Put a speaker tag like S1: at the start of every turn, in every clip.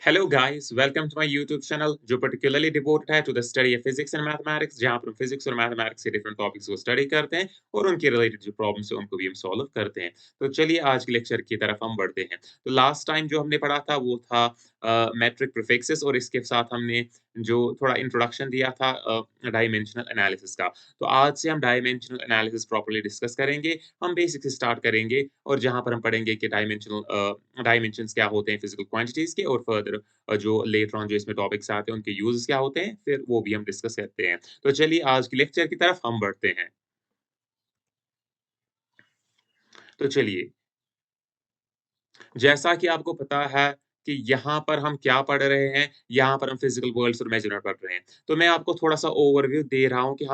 S1: Hello guys, welcome to my YouTube channel जो particularly devoted है to the study of physics and mathematics जहाँ पर हम physics और mathematics के different topics को study करते हैं और उनके related जो problems हैं उनको भी हम solve करते हैं। तो चलिए आज के lecture की तरफ हम बढ़ते हैं। तो last time जो हमने पढ़ा था वो था metric prefixes और इसके साथ हमने जो थोड़ा introduction दिया था dimensional analysis का। तो आज से हम dimensional analysis properly discuss करेंगे। हम basic से start करेंगे और जहाँ पर हम पढ़ेंगे कि डायमेंशंस क्या होते हैं फिजिकल क्वांटिटीज के और फर्दर जो लेटर ऑन जो इसमें टॉपिक्स आते हैं उनके यूजेस क्या होते हैं फिर वो भी हम डिस्कस करते हैं। तो चलिए आज के लेक्चर की तरफ हम बढ़ते हैं। तो चलिए, जैसा कि आपको पता है कि यहाँ पर हम क्या पढ़ रहे हैं, यहाँ पर हम फिजिकल वर्ल्ड्स और मेजरमेंट पढ़ रहे हैं। तो मैं आपको थोड़ा-सा ओवरव्यू दे रहा हूँ कि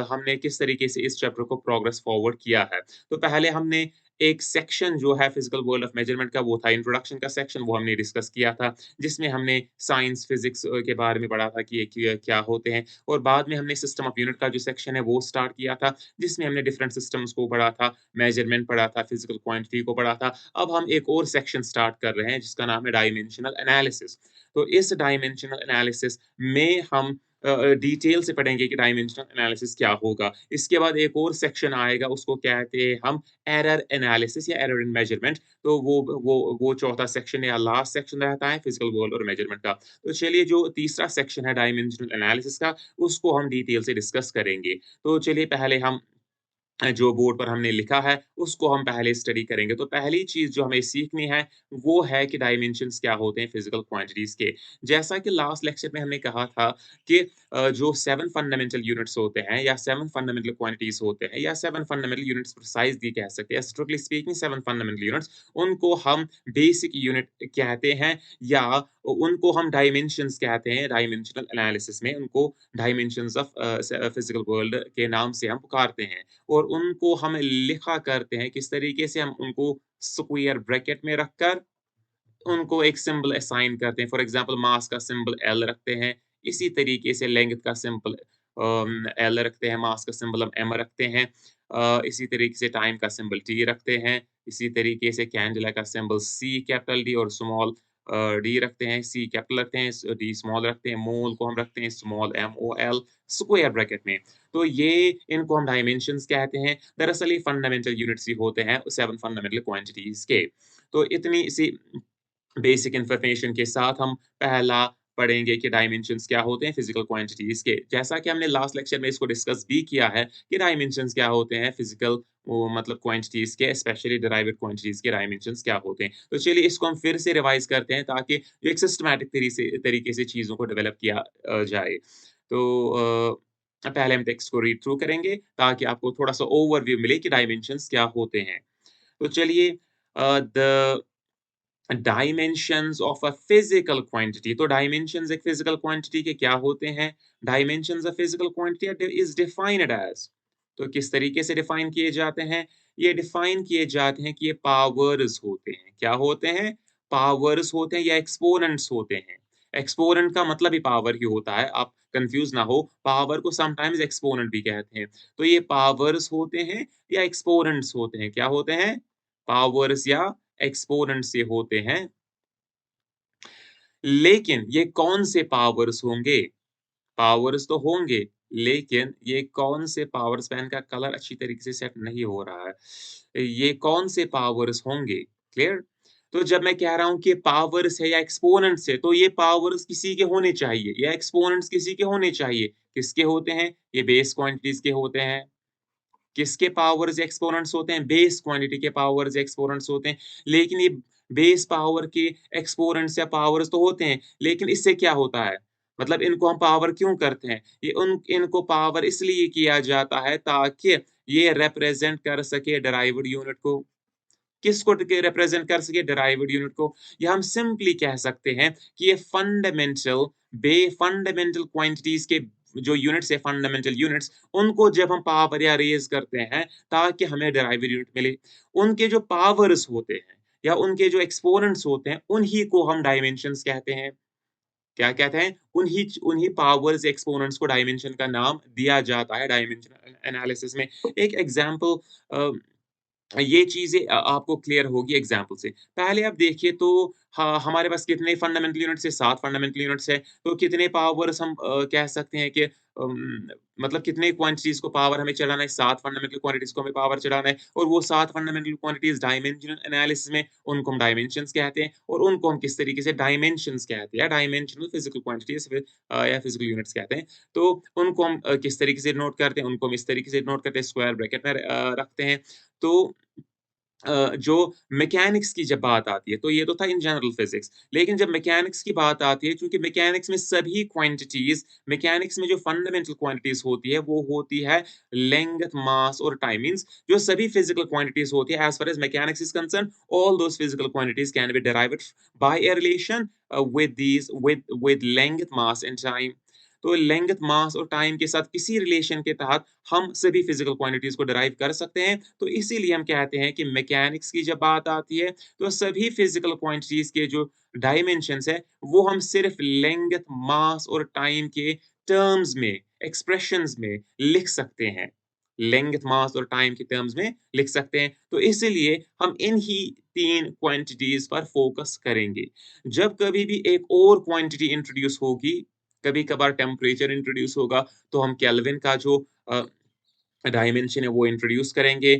S1: हमने किस तरीके से इस चैप्टर को प्रोग्रेस फॉरवर्ड किया है। तो पहले हमने एक सेक्शन जो है फिजिकल वर्ल्ड ऑफ मेजरमेंट का वो था इंट्रोडक्शन का सेक्शन, वो हमने डिस्कस किया था, जिसमें हमने साइंस, फिजिक्स के बारे में पढ़ा था कि ये क्या होते हैं और बाद में हमने सिस्टम ऑफ यूनिट का जो सेक्शन है वो स्टार्ट किया था, जिसमें हमने डिफरेंट सिस्टम्स को पढ़ा था, मेजरमेंट पढ़ा था, फिजिकल क्वांटिटी को पढ़ा था। अब हम एक और सेक्शन स्टार्ट कर रहे हैं जिसका नाम है डायमेंशनल एनालिसिस। तो इस डायमेंशनल एनालिसिस में हम डिटेल से पढ़ेंगे कि डायमेंशनल एनालिसिस क्या होगा। इसके बाद एक और सेक्शन आएगा उसको कहते हैं हम एरर एनालिसिस या एरर इन मेजरमेंट। तो वो चौथा सेक्शन या लास्ट सेक्शन रहता है फिजिकल वर्ल्ड और मेजरमेंट का। तो चलिए जो तीसरा सेक्शन है डायमेंशनल एनालिसिस का उसको हम डिटेल से डिस्कस करेंगे। तो चलिए पहले हम जो बोर्ड पर हमने लिखा है, उसको हम पहले स्टडी करेंगे। तो पहली चीज़ जो हमें सीखनी है, वो है कि डायमेंशंस क्या होते हैं फिज़िकल क्वांटिटीज़ के। जैसा कि लास्ट लेक्चर में हमने कहा था कि जो 7 फंडामेंटल यूनिट्स होते हैं या 7 फंडामेंटल क्वांटिटीज़ होते हैं या 7 फंडामेंटल यूनिट्स प्रिसाइज़ली कह सकते हैं, स्ट्रिक्टली स्पीकिंग 7 फंडामेंटल यूनिट्स, उनको हम बेसिक यूनिट कहते हैं या उनको हम डायमेंशंस कहते हैं। डायमेंशनल एनालिसिस में उनको डायमेंशंस ऑफ फिज़िकल वर्ल्ड के नाम से हम पुकारते हैं। और उनको हम लिखा करते हैं, किस तरीके से हम उनको स्क्वायर ब्रैकेट में रखकर उनको एक सिंबल असाइन करते हैं। फॉर एग्ज़ाम्पल मास का सिंबल एल रखते हैं, इसी तरीके से लेंथ का सिंबल एल रखते हैं, मास का सिंबल हम एम रखते हैं। इसी तरीके से टाइम का सिंबल टी रखते हैं, इसी तरीके से कैंडेला का सिंबल सी कैपिटल डी और स्मॉल डी रखते हैं, सी कैपिटल रखते हैं, डी स्मॉल रखते हैं, मोल को हम रखते हैं small M O L square bracket में। तो ये इनको हम डायमेंशंस कहते हैं। दरअसल ये फंडामेंटल यूनिट्स ही होते हैं 7 फंडामेंटल क्वांटिटीज़ के। तो इतनी सी बेसिक इन्फॉर्मेशन के साथ हम पहला पढ़ेंगे कि डायमेंशंस क्या होते हैं फिजिकल क्वांटिटीज़ के। जैसा कि हमने लास्ट लेक्चर में इसको डिस्कस भी किया है कि डायमेंशंस क्या होते हैं फिजिकल वो मतलब क्वांटिटीज़ के स्पेशली डिराइव्ड क्वांटिटीज़ के डायमेंशंस क्या होते हैं। तो चलिए इसको हम फिर से रिवाइज़ करते हैं ताकि जो एक सिस्टमैटिक तरीके से चीज़ों को डेवलप किया जाए। तो पहले हम टेक्स्ट को रीड थ्रू करेंगे ताकि आपको थोड़ा-सा ओवरव्यू मिले कि डायमेंशंस क्या होते हैं। तो चलिए the dimensions of a physical quantity. तो डायमेंशंस एक फिजिकल क्वांटिटी के क्या होते हैं? Dimensions of physical quantity is defined as. तो किस तरीके से डिफाइन किए जाते हैं? ये डिफाइन किए जाते हैं कि ये पावर्स होते हैं। क्या होते हैं? पावर्स होते हैं या एक्सपोनेंट्स होते हैं। एक्सपोनेंट का मतलब ही पावर ही होता है, आप कंफ्यूज ना हो। पावर को समटाइम्स एक्सपोनेंट भी कहते हैं। तो ये पावर्स होते हैं या एक्सपोनेंट्स होते हैं। क्या होते हैं? पावर्स या एक्सपोनेंट से होते हैं। लेकिन ये कौन से पावर्स होंगे? पावर्स तो होंगे, लेकिन ये कौन से पावर्स पेन का कलर अच्छी तरीके से सेट नहीं हो रहा है। ये कौन से पावर्स होंगे? क्लियर? तो जब मैं कह रहा हूँ कि पावर्स है या एक्सपोनेंट्स है, तो ये पावर्स किसी के होने चाहिए या एक्सपोनेंट्स किसी के होने चाहिए। किसके होते हैं? ये बेस क्वांटिटीज़ के होते हैं। किसके पावर्स एक्सपोनेंट्स होते हैं? बेस क्वांटिटी के पावर्स एक्सपोनेंट्स होते हैं। लेकिन ये बेस पावर के एक्सपोनेंट्स या पावर्स तो होते हैं, लेकिन इससे क्या होता है? मतलब इनको हम पावर क्यों करते हैं? इनको पावर इसलिए किया जाता है ताकि ये रिप्रेजेंट कर सके डिराइव्ड यूनिट को। किसको ट रिप्रेजेंट कर सके? डिराइव्ड यूनिट को। या हम सिंपली कह सकते हैं कि ये फंडामेंटल क्वांटिटीज़ के जो यूनिट्स है फंडामेंटल यूनिट्स, उनको जब हम पावर या रेज़ करते हैं ताकि हमें डिराइव्ड यूनिट मिले, उनके जो पावर्स होते हैं या उनके जो एक्सपोनेंट्स होते हैं, उन्हीं को हम डायमेंशंस कहते हैं। क्या कहते हैं? उन्हीं पावर्स एक्सपोनेंट्स को डायमेंशन का नाम दिया जाता है डायमेंशनल एनालिसिस में। एक एग्ज़ाम्पल ये चीज़ें आपको क्लियर होगी एग्ज़ाम्पल से। पहले आप देखिए तो हाँ, हमारे पास कितने फंडामेंटल यूनिट्स है? 7 फंडामेंटल यूनिट्स है। तो कितने पावर्स हम कह सकते हैं कि मतलब कितने क्वांटिटीज़ को पावर हमें चढ़ाना है? 7 फंडामेंटल क्वांटिटीज़ को हमें पावर चढ़ाना है और वो 7 फंडामेंटल क्वांटिटीज़ डायमेंशनल एनालिसिस में उनको हम डायमेंशंस कहते हैं और उनको हम किस तरीके से डायमेंशंस कहते हैं या डायमेंशनल फिज़िकल क्वांटिटीज़ या फिज़िकल यूनिट्स कहते हैं। तो उनको हम किस तरीके से नोट करते हैं? उनको हम इस तरीके से नोट करते हैं, स्क्वायर ब्रैकेट में रखते हैं। तो जो मैकेनिक्स की जब बात आती है, तो ये तो था इन जनरल फिज़िक्स। लेकिन जब मैकेनिक्स की बात आती है, चूँकि मैकेनिक्स में सभी क्वांटिटीज़ मैकेनिक्स में जो फंडामेंटल क्वांटिटीज़ होती है, वो होती है लेंथ, मास और टाइम। मीन्स जो सभी फिज़िकल क्वांटिटीज़ होती है, as far as mechanics is concerned, all those physical quantities can be derived bye a relation with length, mass and time। तो लेंथ, मास और टाइम के साथ किसी रिलेशन के तहत हम सभी फिजिकल क्वांटिटीज़ को डिराइव कर सकते हैं। तो इसीलिए हम कहते हैं कि मैकेनिक्स की जब बात आती है, तो सभी फिजिकल क्वांटिटीज़ के जो डायमेंशंस हैं, वो हम सिर्फ़ लेंथ, मास और टाइम के टर्म्स में, एक्सप्रेशंस में लिख सकते हैं। लेंथ, मास और टाइम के टर्म्स में लिख सकते हैं। तो इसीलिए हम इन ही 3 क्वांटिटीज़ पर फ़ोकस करेंगे। जब कभी भी एक और क्वांटिटी इंट्रोड्यूस होगी, कभी-कभार टेम्परेचर इंट्रोड्यूस होगा, तो हम केल्विन का जो डायमेंशन है वो इंट्रोड्यूस करेंगे।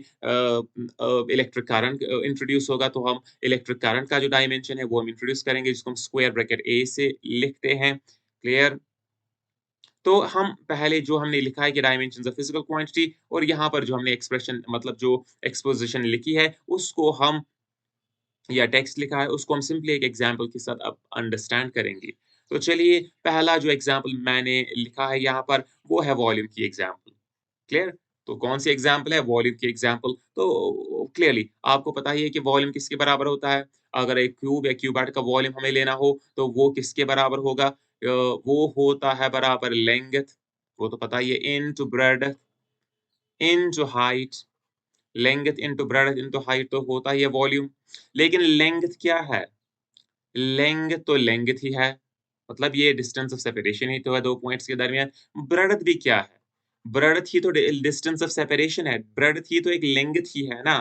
S1: इलेक्ट्रिक करंट इंट्रोड्यूस होगा तो हम इलेक्ट्रिक करंट का जो डायमेंशन है वो हम इंट्रोड्यूस करेंगे जिसको हम स्क्वायर ब्रैकेट ए से लिखते हैं। क्लियर? तो हम पहले जो हमने लिखा है कि डायमेंशंस ऑफ फिजिकल क्वांटिटी और यहाँ पर जो हमने एक्सप्रेशन मतलब जो एक्सपोज़िशन लिखी है उसको हम या टेक्स्ट लिखा है उसको हम सिंपली एक एग्जांपल के साथ अब अंडरस्टैंड करेंगे। तो चलिए पहला जो एग्जांपल मैंने लिखा है यहाँ पर वो है वॉल्यूम की एग्जांपल। क्लियर? तो कौन-सी एग्जांपल है? वॉल्यूम की एग्जांपल। तो क्लियरली आपको पता ही है कि वॉल्यूम किसके बराबर होता है? अगर एक क्यूब या क्यूबॉइड का वॉल्यूम हमें लेना हो, तो वो किसके बराबर होगा? वो होता है बराबर लेंथ, वो तो पता ही है, into breadth, into height, length into breadth into height तो होता ही है वॉल्यूम। लेकिन लेंथ क्या है? लेंथ तो लेंथ ही है। मतलब ये डिस्टेंस ऑफ सेपरेशन ही तो है 2 पॉइंट्स के दरमियान। ब्रेडथ भी क्या है? ब्रेडथ ही तो डिस्टेंस ऑफ सेपरेशन है। ब्रेडथ ही तो एक लेंथ ही है ना।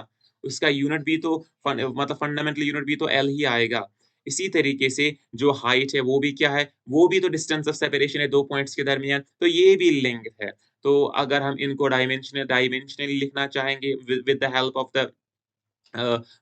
S1: उसका यूनिट भी तो मतलब फंडामेंटल यूनिट भी तो एल ही आएगा। इसी तरीके से जो हाइट है वो भी क्या है? वो भी तो डिस्टेंस ऑफ सेपरेशन है 2 पॉइंट्स के दरमियान, तो ये भी लेंथ है। तो अगर हम इनको डायमेंशनली लिखना चाहेंगे with the help of the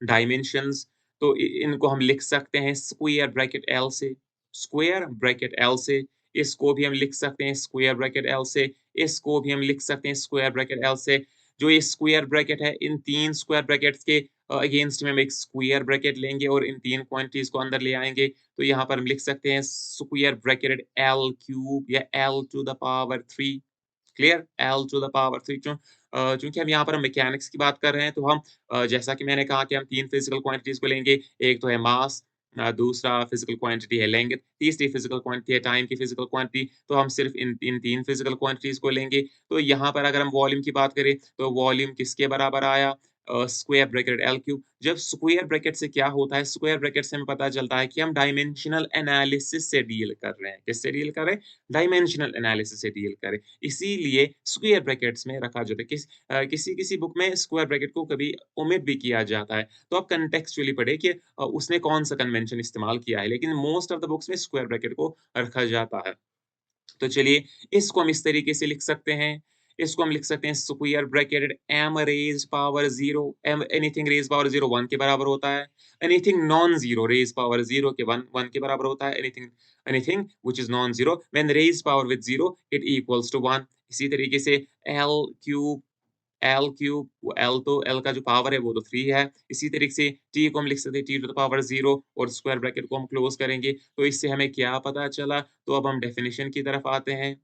S1: dimensions, तो इनको हम लिख सकते हैं स्क्वायर ब्रैकेट एल से, स्क्वायर ब्रैकेट एल से। इसको भी हम लिख सकते हैं स्क्वायर ब्रैकेट एल से, इसको भी हम लिख सकते हैं स्क्वायर ब्रैकेट एल से। जो ये स्क्वायर ब्रैकेट है, इन 3 स्क्वायर ब्रैकेट्स के अगेंस्ट में हम एक स्क्वायर ब्रैकेट लेंगे और इन 3 क्वांटिटीज़ को अंदर ले आएँगे। तो यहाँ पर हम लिख सकते हैं स्क्वायर ब्रैकेट एल क्यूब या L to the power 3। Clear? L to the power 3 चूँकि हम यहाँ पर मैकेनिक्स की बात कर रहे हैं, तो हम जैसा कि मैंने कहा कि हम 3 फिज़िकल क्वांटिटीज़ को लेंगे। एक तो है मास, दूसरा फिज़िकल क्वांटिटी है लेंथ, तीसरी फिज़िकल क्वांटिटी है टाइम की फिज़िकल क्वांटिटी। तो हम सिर्फ़ इन 3 फिज़िकल क्वांटिटीज़ को लेंगे। तो यहाँ पर अगर हम वॉल्यूम की बात करें, तो वॉल्यूम किसके बराबर आया? Square bracket L cube. जब स्क्वायर ब्रैकेट से क्या होता है? स्क्वायर ब्रैकेट से हमें पता चलता है कि हम डायमेंशनल एनालिसिस से डील कर रहे हैं। किससे डील कर रहे हैं? डायमेंशनल एनालिसिस से डील कर रहे हैं। इसीलिए स्क्वायर ब्रैकेट्स में रखा जाता है। किसी-किसी बुक में स्क्वायर ब्रैकेट को कभी ओमिट भी किया जाता है। तो आप कॉन्टेक्स्चुअली पढ़ें कि उसने कौन-सा कन्वेंशन इस्तेमाल किया है। लेकिन मोस्ट ऑफ द बुक्स में स्क्वायर ब्रैकेट को रखा जाता है। तो चलिए इसको हम इस तरीके से लिख सकते हैं। इसको हम लिख सकते हैं square bracket m raise power 0 m anything raise power 0 1 के बराबर होता है। Anything non zero raise power 0 के 1 के बराबर होता है। Anything anything which is non zero when raise power with 0 it equals to 1। इसी तरीके से L क्यूब L क्यूब वो L तो L का जो पावर है वो तो 3 है। इसी तरीके से T को हम लिख सकते हैं T टू द पावर 0 और स्क्वायर ब्रैकेट को हम क्लोज़ करेंगे। तो इससे हमें क्या पता चला? तो अब हम डेफिनिशन की तरफ आते हैं।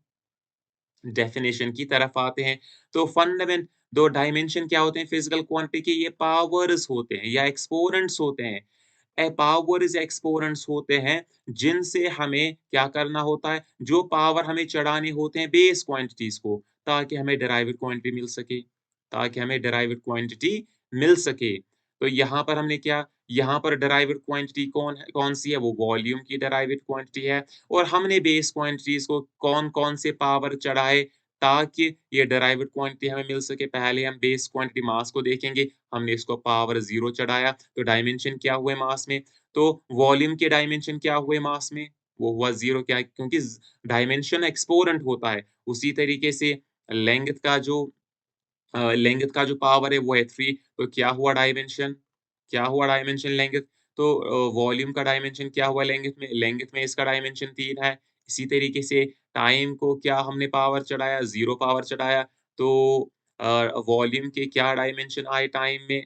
S1: डेफिनिशन की तरफ आते हैं, तो फंडामेंट 2 डायमेंशन क्या होते हैं फिजिकल क्वांटिटी के? ये पावर्स होते हैं या एक्सपोनेंट्स होते हैं। पावर्स या एक्सपोनेंट्स होते हैं जिनसे हमें क्या करना होता है, जो पावर हमें चढ़ाने होते हैं बेस क्वांटिटीज़ को, ताकि हमें डेराइव्ड क्वांटिटी मिल सके, ताकि हमें डेराइव्ड क्वांटिटी मिल सके। तो यहाँ पर हमने क्या, यहाँ पर डेराइव्ड क्वांटिटी कौन-सी है? वो वॉल्यूम की डेराइव्ड क्वांटिटी है और हमने बेस क्वांटिटीज़ को कौन-कौन से पावर चढ़ाए ताकि ये डेराइव्ड क्वांटिटी हमें मिल सके। पहले हम बेस क्वांटिटी मास को देखेंगे, हमने इसको पावर 0 चढ़ाया, तो डायमेंशन क्या हुए मास में? तो वॉल्यूम के डायमेंशन क्या हुए मास में? वो हुआ 0 क्या है? क्योंकि डायमेंशन एक्सपोनेंट होता है। उसी तरीके से लेंथ का जो लेंथ का जो पावर है वो है 3 तो क्या हुआ डायमेंशन? क्या हुआ डायमेंशन लेंथ? तो वॉल्यूम का डायमेंशन क्या हुआ लेंथ में? लेंथ में इसका डायमेंशन 3 है। इसी तरीके से टाइम को क्या हमने पावर चढ़ाया? 0 पावर चढ़ाया। तो वॉल्यूम के क्या डायमेंशन आए टाइम में?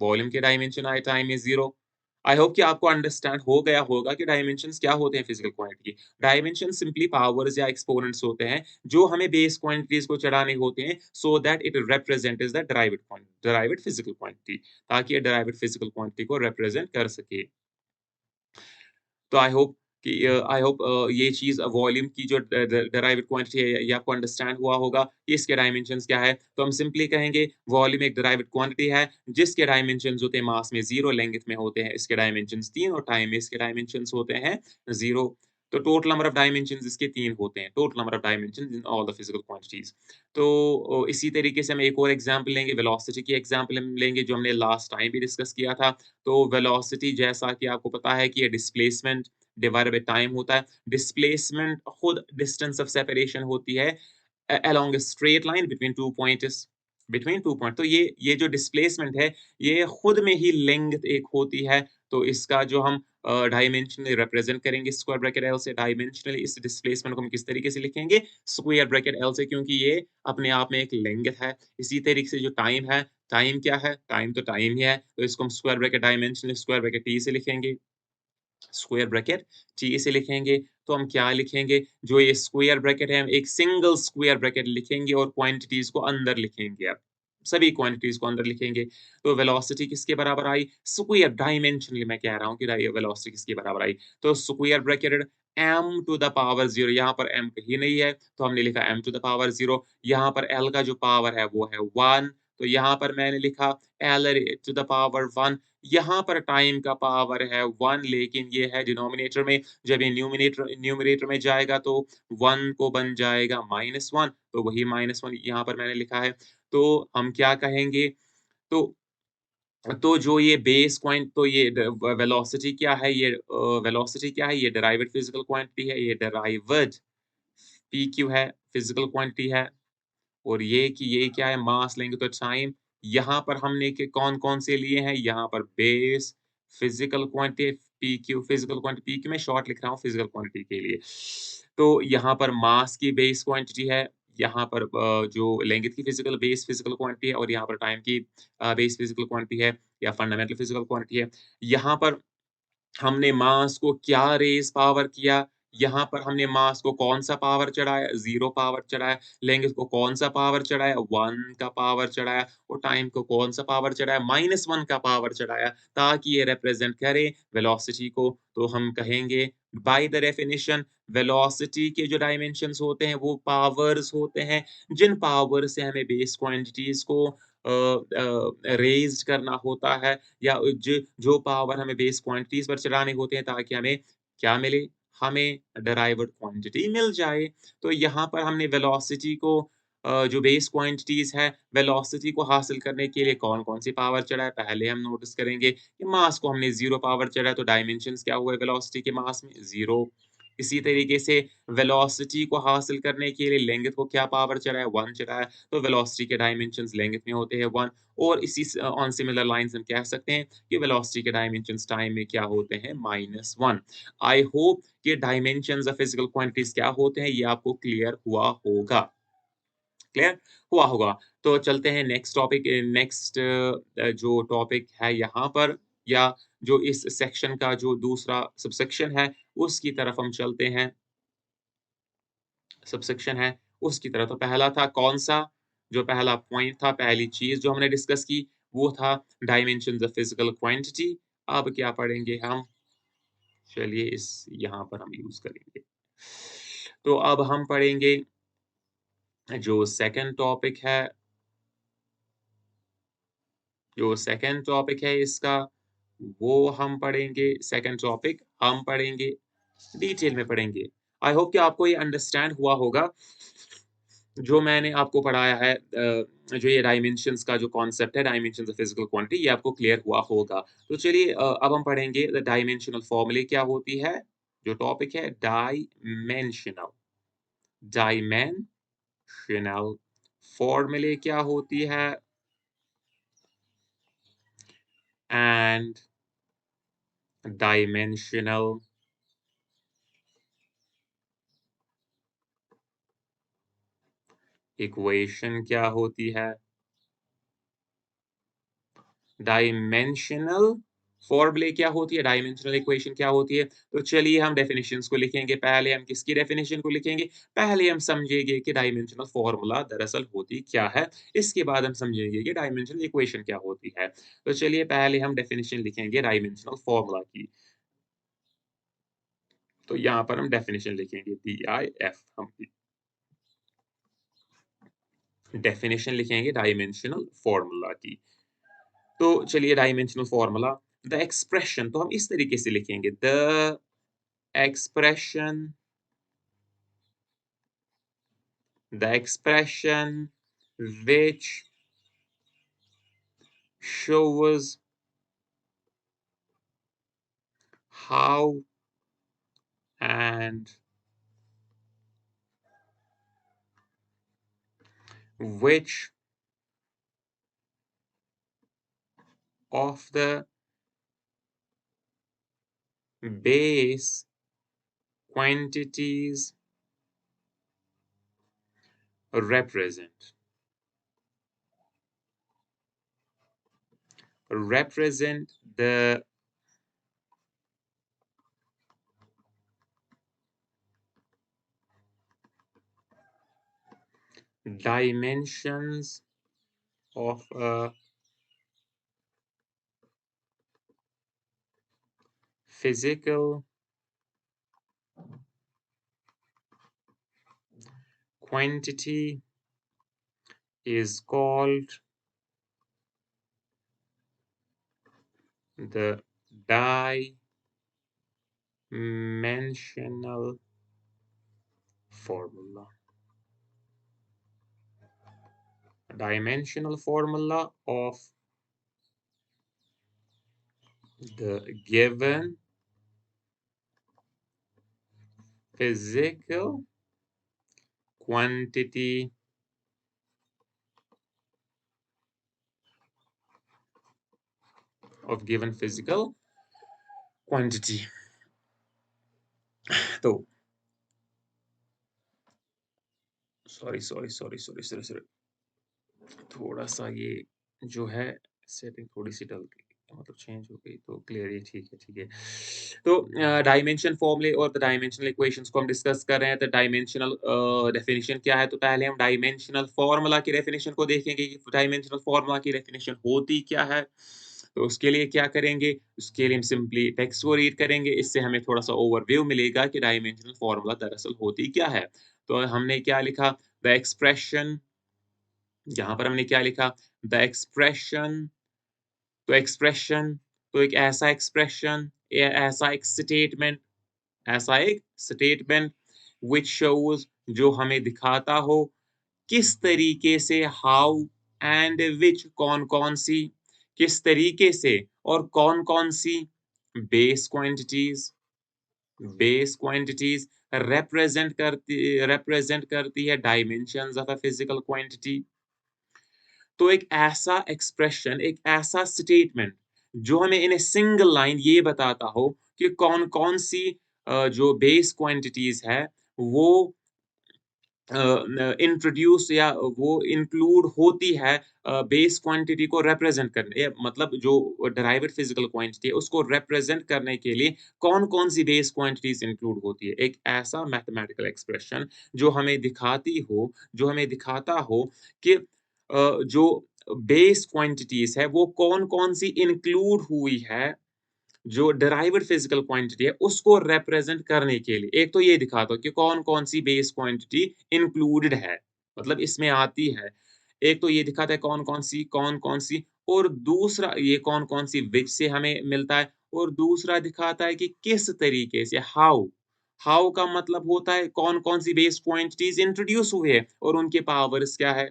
S1: वॉल्यूम के डायमेंशन आए टाइम में 0। आई होप कि आपको अंडरस्टैंड हो गया होगा कि डायमेंशंस क्या होते हैं physical quantity. Dimension simply powers या एक्सपोनेंट्स होते हैं जो हमें बेस क्वांटिटीज को चढ़ाने होते हैं so that it represent the derived physical quantity ताकि ये डिराइव्ड फिजिकल क्वांटिटी को रिप्रेजेंट कर सके। तो आई होप ये चीज़ वॉल्यूम की जो डिराइव्ड क्वांटिटी है ये आपको अंडरस्टैंड हुआ होगा कि इसके डायमेंशंस क्या है। तो हम सिंपली कहेंगे वॉल्यूम एक डिराइव्ड क्वांटिटी है जिसके डायमेंशंस होते हैं मास में 0 लेंथ में होते हैं इसके डायमेंशंस 3 और टाइम में इसके डायमेंशंस होते हैं 0। तो टोटल नंबर ऑफ डायमेंशंस इसके 3 होते हैं। Total number of dimensions in all the physical quantities. तो इसी तरीके से हम एक और एग्जांपल लेंगे वेलोसिटी की एग्जांपल हम लेंगे जो हमने लास्ट टाइम भी डिस्कस किया था। तो वेलोसिटी जैसा कि आपको पता है कि ये डिस्प्लेसमेंट डिवाइडेड बाय टाइम होता है। डिस्प्लेसमेंट खुद डिस्टेंस ऑफ सेपरेशन होती है along a straight line between 2 point. तो ये जो डिस्प्लेसमेंट है, ये खुद में ही लेंथ एक होती है। तो इसका जो हम डायमेंशनली रिप्रेजेंट करेंगे स्क्वायर ब्रैकेट एल से डायमेंशनली इस डिस्प्लेसमेंट को हम किस तरीके से लिखेंगे? स्क्वायर ब्रैकेट एल से क्योंकि ये अपने आप में एक लेंथ है। इसी तरीके से जो टाइम है, टाइम क्या है? टाइम तो टाइम ही है। तो इसको हम square bracket dimensionally square bracket T से लिखेंगे। स्क्वायर ब्रैकेट टी से लिखेंगे तो हम क्या लिखेंगे? जो ये स्क्वायर ब्रैकेट है हम एक सिंगल स्क्वायर ब्रैकेट लिखेंगे और क्वांटिटीज़ को अंदर लिखेंगे अब। सभी क्वांटिटीज़ को अंदर लिखेंगे। तो वेलोसिटी किसके बराबर आई? स्क्वायर डायमेंशनली मैं कह रहा हूँ कि वेलोसिटी किसके बराबर आई? तो square bracket m to the power 0 यहाँ पर m कहीं नहीं है तो हमने लिखा m टू द पावर 0। यहाँ पर l का जो पावर है वो है 1 तो यहाँ पर मैंने लिखा l टू द पावर 1। यहाँ पर टाइम का पावर है 1 लेकिन ये है डिनोमिनेटर में, जब ये न्यूमरेटर में जाएगा तो 1 को बन जाएगा -1 तो वही -1 यहाँ पर मैंने लिखा है। तो हम क्या कहेंगे? तो जो ये बेस क्वांट तो ये वेलोसिटी क्या है? वेलोसिटी क्या है? ये डिराइव्ड फिजिकल क्वांटिटी है, ये डिराइव्ड पीक्यू है, फिजिकल क्वांटिटी है। और ये क्या है मास लेंगे तो टाइम। यहाँ पर हमने के कौन-कौन से लिए हैं? यहाँ पर base, physical quantity, PQ physical quantity PQ मैं शॉर्ट लिख रहा हूँ फिज़िकल क्वांटिटी के लिए। तो यहाँ पर मास की बेस क्वांटिटी है, यहाँ पर जो लेंथ की फिज़िकल क्वांटिटी है और यहाँ पर टाइम की बेस फिज़िकल क्वांटिटी है या फंडामेंटल फिज़िकल क्वांटिटी है। यहाँ पर हमने मास को क्या रेज़ पावर किया? यहाँ पर हमने मास को कौन-सा पावर चढ़ाया? 0 पावर चढ़ाया। लेंथ को कौन-सा पावर चढ़ाया? 1 का पावर चढ़ाया और टाइम को कौन-सा पावर चढ़ाया? -1 का पावर चढ़ाया ताकि ये रिप्रेज़ेंट करे वेलोसिटी को। तो हम कहेंगे बाय द डेफिनिशन वेलोसिटी के जो डायमेंशंस होते हैं वो पावर्स होते हैं, जिन पावर से हमें बेस क्वांटिटीज़ को रेज़्ड करना होता है या जो पावर हमें बेस क्वांटिटीज़ पर चलाने होते हैं ताकि हमें क्या मिले? हमें डिराइव्ड क्वांटिटी मिल जाए। तो यहाँ पर हमने वेलोसिटी को जो बेस क्वांटिटीज़ है, वेलोसिटी को हासिल करने के लिए कौन-कौन सी पावर चढ़ाए? पहले हम नोटिस करेंगे कि मास को हमने 0 पावर चढ़ाया तो डायमेंशंस क्या हुए वेलोसिटी के मास में? 0। इसी तरीके से वेलोसिटी को हासिल करने के लिए लेंथ को क्या पावर चढ़ाया? 1 चढ़ाया। तो वेलोसिटी के डायमेंशंस लेंथ में होते हैं 1 और ऑन सिमिलर लाइन्स हम कह सकते हैं कि वेलोसिटी के डायमेंशंस टाइम में क्या होते हैं? -1। आई होप कि डायमेंशंस ऑफ फिजिकल क्वांटिटीज़ क्या होते हैं, ये आपको क्लियर हुआ होगा। क्लियर हुआ होगा। तो चलते हैं नेक्स्ट जो टॉपिक है यहाँ पर या जो इस सेक्शन का जो दूसरा सबसेक्शन है, उसकी तरफ हम चलते हैं। सबसेक्शन है उसकी तरह। तो पहला था कौन-सा? जो पहला पॉइंट था, पहली चीज़ जो हमने डिस्कस की, वो था डायमेंशंस ऑफ फिजिकल क्वांटिटी। अब क्या पढ़ेंगे हम? चलिए इस यहाँ पर हम यूज़ करेंगे। तो अब हम पढ़ेंगे जो सेकंड टॉपिक है जो सेकंड टॉपिक है इसका, वो हम पढ़ेंगे सेकंड टॉपिक हम पढ़ेंगे डिटेल में पढ़ेंगे। आई होप कि आपको ये अंडरस्टैंड हुआ होगा जो मैंने आपको पढ़ाया है जो ये डायमेंशंस का जो कॉन्सेप्ट है, डायमेंशंस ऑफ फिजिकल क्वांटिटी, ये आपको क्लियर हुआ होगा। तो चलिए अब हम पढ़ेंगे द डायमेंशनल फॉर्मूले क्या होती है? जो टॉपिक है डायमेंशनल, डायमेंशनल फॉर्मूले क्या होती है? एंड डायमेंशनल इक्वेशन क्या होती है? डायमेंशनल फॉर्मूले क्या होती है? डायमेंशनल इक्वेशन क्या होती है? तो चलिए हम डेफिनिशंस को लिखेंगे। पहले हम किसकी डेफिनिशन को लिखेंगे? पहले हम समझेंगे कि डायमेंशनल फॉर्मूला दरअसल होती क्या है? इसके बाद हम समझेंगे कि डायमेंशनल इक्वेशन क्या होती है। तो चलिए पहले हम डेफिनिशन लिखेंगे डायमेंशनल फॉर्मूला की। तो यहाँ पर हम डेफिनिशन लिखेंगे DIF हम डेफिनिशन लिखेंगे डायमेंशनल फॉर्मूला की। तो चलिए डायमेंशनल फॉर्मूला द एक्सप्रेशन तो हम इस तरीके से लिखेंगे the expression the expression which shows how and which of the base quantities represent the dimensions of a physical quantity is called the dimensional formula. Dimensional formula of the given physical quantity of given physical quantity. तो sorry थोड़ा सा ये जो है setting थोड़ी सी डल गई मतलब change हो गई तो क्लियर ये ठीक है तो डायमेंशन फॉर्मूले और द डायमेंशनल इक्वेशंस को हम डिस्कस कर रहे हैं तो डायमेंशनल डेफिनेशन क्या है तो पहले हम डायमेंशनल फॉर्मूला की डेफिनेशन को देखेंगे कि डायमेंशनल फॉर्मूला की डेफिनेशन होती क्या है तो उसके लिए क्या करेंगे उसके लिए हम सिंपली टेक्स्ट को रीड करेंगे इससे हमें थोड़ा सा ओवरव्यू मिलेगा कि डायमेंशनल फॉर्मूला दरअसल होती क्या है तो हमने क्या लिखा द एक्सप्रेशन यहाँ पर हमने क्या लिखा द एक्सप्रेशन तो एक्सप्रेशन तो एक ऐसा एक्सप्रेशन ऐसा एक स्टेटमेंट ऐसा एक स्टेटमेंट व्हिच शोज जो हमें दिखाता हो किस तरीके से हाउ एंड व्हिच कौन-कौन सी किस तरीके से और कौन-कौन सी base quantities base quantities represent करती है dimensions of a physical quantity तो एक ऐसा एक्सप्रेशन, एक ऐसा स्टेटमेंट जो हमें इन अ सिंगल लाइन ये बताता हो कि कौन-कौन सी जो बेस क्वांटिटीज़ है वो इंट्रोड्यूस या वो इंक्लूड होती है बेस क्वांटिटी को रिप्रेजेंट करने मतलब जो डेराइव्ड फिजिकल क्वांटिटी है उसको रिप्रेजेंट करने के लिए कौन-कौन सी बेस क्वांटिटीज़ इंक्लूड होती है। एक ऐसा मैथमेटिकल एक्सप्रेशन जो हमें दिखाती हो जो हमें दिखाता हो कि जो बेस क्वांटिटीज़ है वो कौन-कौन सी इंक्लूड हुई है जो डेराइव्ड फिजिकल क्वांटिटी है उसको रिप्रेजेंट करने के लिए एक तो ये दिखाता हूँ कि कौन-कौन सी बेस क्वांटिटी इंक्लूडेड है, मतलब इसमें आती है। एक तो ये दिखाता है कौन-कौन सी और दूसरा ये कौन-कौन सी व्हिच से हमें मिलता है और दूसरा दिखाता है कि किस तरीके से हाउ हाउ का मतलब होता है कौन-कौन सी बेस क्वांटिटीज़ इंट्रोड्यूस हुए हैं और उनके पावर्स क्या है।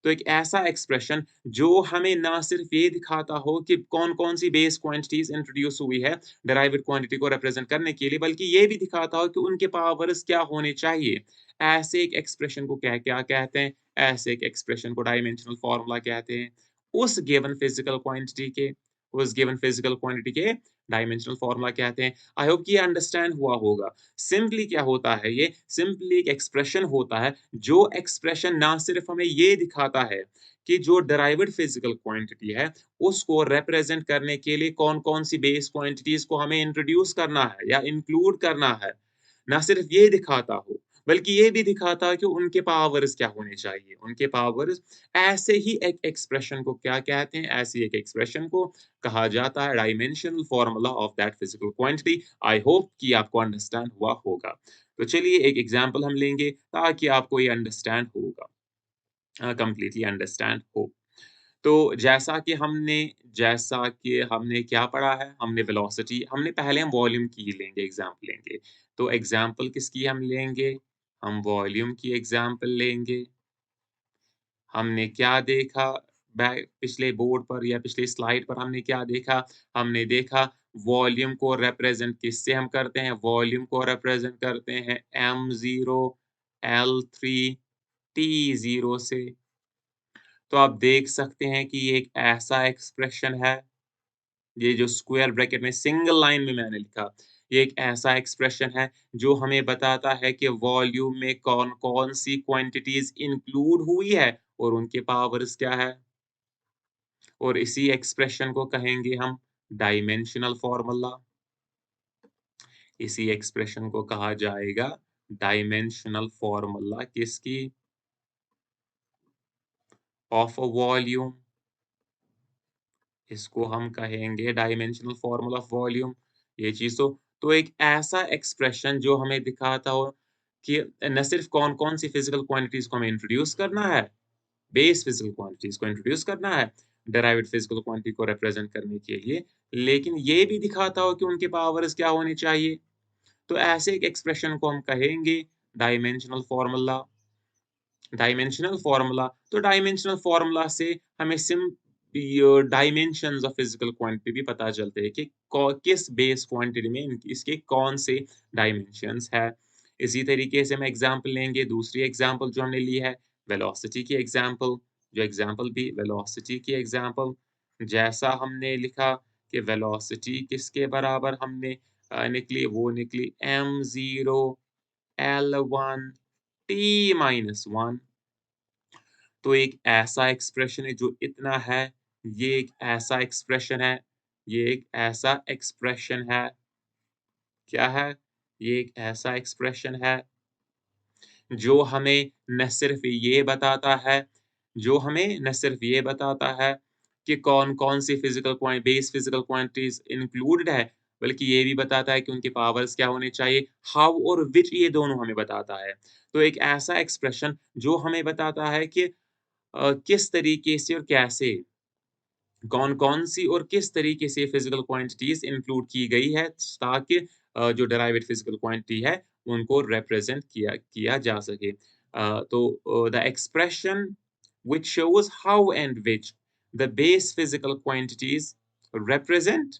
S1: तो एक ऐसा एक्सप्रेशन जो हमें ना सिर्फ़ ये दिखाता हो कि कौन-कौन सी बेस क्वांटिटीज़ इंट्रोड्यूस हुई है डेराइव्ड क्वांटिटी को रिप्रेज़ेंट करने के लिए, बल्कि ये भी दिखाता हो कि उनके पावर्स क्या होने चाहिए। ऐसे एक एक्सप्रेशन को क्या कहते हैं? ऐसे एक एक्सप्रेशन को डायमेंशनल फ़ॉर्मूला कहते हैं। उस गिवन फिज़िकल क्वांटिटी के उस गिवन फिज़िकल क्वांटिटी के डायमेंशनल फ़ॉर्मूला कहते हैं। आई होप कि ये अंडरस्टैंड हुआ होगा। सिंपली क्या होता है ये? सिंपली एक एक्सप्रेशन होता है, जो एक्सप्रेशन ना सिर्फ़ हमें ये दिखाता है कि जो डेराइव्ड फिज़िकल क्वांटिटी है, उसको रिप्रेज़ेंट करने के लिए कौन-कौन सी बेस क्वांटिटीज़ को हमें इंट्रोड्यूस करना है या इंक्लूड करना है। ना सिर्फ़ ये दिखाता हो, बल्कि ये भी दिखाता है कि उनके पावर्स क्या होने चाहिए। उनके पावर्स ऐसे ही एक एक्सप्रेशन को क्या कहते हैं? ऐसी एक एक्सप्रेशन को कहा जाता है dimensional formula of that physical quantity. I hope कि आपको अंडरस्टैंड हुआ होगा। तो चलिए एक एग्ज़ाम्पल हम लेंगे ताकि आपको ये अंडरस्टैंड होगा कंप्लीटली अंडरस्टैंड हो। तो जैसा कि हमने क्या पढ़ा है, हमने वेलोसिटी हमने पहले हम वॉल्यूम की ही लेंगे एग्ज़ाम्पल लेंगे। तो एग्ज़ाम्पल किसकी हम लेंगे? हम वॉल्यूम की एग्ज़ाम्पल लेंगे। हमने क्या देखा पिछले बोर्ड पर या पिछली स्लाइड पर हमने क्या देखा? हमने देखा वॉल्यूम को रिप्रेज़ेंट किससे हम करते हैं? वॉल्यूम को रिप्रेज़ेंट करते हैं m0 L3 T0 से। तो आप देख सकते हैं कि ये एक ऐसा एक्सप्रेशन है, ये जो स्क्वायर ब्रैकेट में सिंगल लाइन में मैंने लिखा, ये एक ऐसा एक्सप्रेशन है जो हमें बताता है कि वॉल्यूम में कौन-कौन सी क्वांटिटीज़ इंक्लूड हुई है और उनके पावर्स क्या है। और इसी एक्सप्रेशन को कहेंगे हम डायमेंशनल फ़ॉर्मूला। इसी एक्सप्रेशन को कहा जाएगा डायमेंशनल फ़ॉर्मूला किसकी? Of a volume. इसको हम कहेंगे डायमेंशनल फ़ॉर्मूला ऑफ वॉल्यूम। ये चीज़ तो एक ऐसा एक्सप्रेशन जो हमें दिखाता हो कि न सिर्फ़ कौन-कौन सी फ़िज़िकल क्वांटिटीज़ को हमें इंट्रोड्यूस करना है, बेस फ़िज़िकल क्वांटिटीज़ को इंट्रोड्यूस करना है, डेराइव्ड फ़िज़िकल क्वांटिटी को रिप्रेज़ेंट करने के लिए, लेकिन ये भी दिखाता हो कि उनके पावर्स क्या होने चाहिए। तो ऐसे एक एक्सप्रेशन को हम कहेंगे डायमेंशनल फ़ॉर्मूला। डायमेंशनल फ़ॉर्मूला से हमें डायमेंशंस ऑफ फिज़िकल क्वांटिटी भी पता चलते हैं कि किस बेस क्वांटिटी में इसके कौन से डायमेंशंस है। इसी तरीके से हम एग्ज़ाम्पल लेंगे, दूसरी एग्ज़ाम्पल जो हमने ली है वेलोसिटी की एग्ज़ाम्पल, जो एग्ज़ाम्पल भी वेलोसिटी की एग्ज़ाम्पल, जैसा हमने लिखा कि वेलोसिटी किसके बराबर हमने निकली, वो निकली m0 L1 T-1। तो एक ऐसा एक्सप्रेशन है जो इतना है, ये एक ऐसा एक्सप्रेशन है, ये एक ऐसा एक्सप्रेशन है, क्या है? ये एक ऐसा एक्सप्रेशन है जो हमें न सिर्फ़ ये बताता है कि कौन-कौन सी बेस फ़िज़िकल क्वांटिटीज़ इंक्लूडेड है, बल्कि ये भी बताता है कि उनके पावर्स क्या होने चाहिए, हाउ और व्हिच ये दोनों हमें बताता है। तो एक ऐसा एक्सप्रेशन जो हमें बताता है कि किस तरीके से और कैसे, कौन-कौन सी और किस तरीके से फिज़िकल क्वांटिटीज़ इंक्लूड की गई है ताकि जो डेराइव्ड फिज़िकल क्वांटिटी है, उनको रिप्रेज़ेंट किया किया जा सके। The expression which shows how and which the base physical quantities represent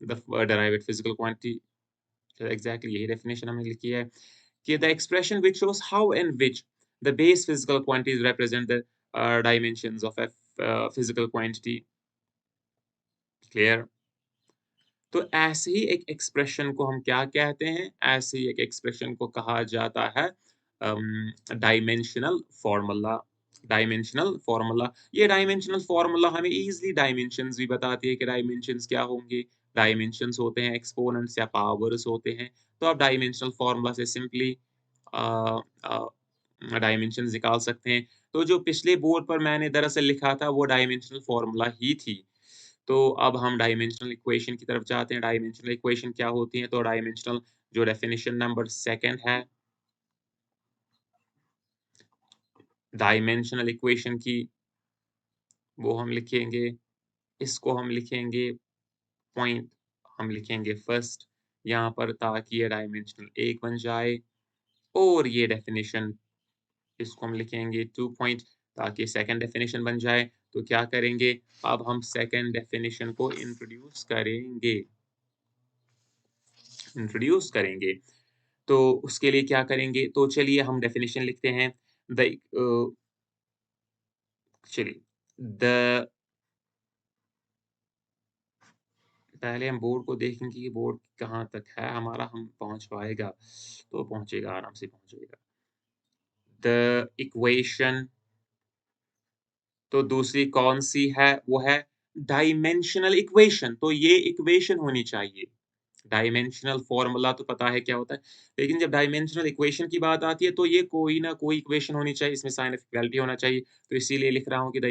S1: the derived physical quantity. Exactly यही डेफिनिशन हमने लिखी है कि the expression which shows how and which the base physical quantities represent the dimensions of a physical quantity. Clear? तो ऐसे ही एक expression को हम क्या कहते हैं? ऐसे ही एक एक्सप्रेशन को कहा जाता है डायमेंशनल फ़ॉर्मूला। डायमेंशनल फ़ॉर्मूला, ये डायमेंशनल फ़ॉर्मूला हमें ईज़िली डायमेंशंस भी बताती है कि डायमेंशंस क्या होंगे। डायमेंशंस होते हैं एक्सपोनेंट्स या पावर्स होते हैं। तो आप डायमेंशनल फ़ॉर्मूला से सिंपली अ अ, डायमेंशंस निकाल सकते हैं। तो जो पिछले बोर्ड पर मैंने दरअसल लिखा था वो डायमेंशनल फ़ॉर्मूला ही थी। तो अब हम डायमेंशनल इक्वेशन की तरफ जाते हैं। डायमेंशनल इक्वेशन क्या होती है? तो डायमेंशनल जो डेफिनिशन नंबर 2 है, डायमेंशनल इक्वेशन की वो हम लिखेंगे, इसको हम लिखेंगे पॉइंट हम लिखेंगे फर्स्ट, यहाँ पर ताकि ये डायमेंशनल 1 बन जाए और ये डेफिनिशन इसको हम लिखेंगे 2 पॉइंट ताकि सेकंड डेफिनिशन बन जाए। तो क्या करेंगे, अब हम सेकंड डेफिनिशन को इंट्रोड्यूस करेंगे। तो उसके लिए क्या करेंगे, तो चलिए हम डेफिनिशन लिखते हैं। द चलिए द पहले हम बोर्ड को देखेंगे कि बोर्ड कहाँ तक है हमारा, हम पहुँच पाएगा, तो पहुँचेगा, आराम से पहुँचेगा। द इक्वेशन तो दूसरी कौन-सी है? वो है डायमेंशनल इक्वेशन, तो ये इक्वेशन होनी चाहिए। डायमेंशनल फ़ॉर्मूला तो पता है क्या होता है, लेकिन जब डायमेंशनल इक्वेशन की बात आती है, तो ये कोई ना कोई इक्वेशन होनी चाहिए, इसमें साइन ऑफ इक्वालिटी होना चाहिए। तो इसीलिए लिख रहा हूँ कि the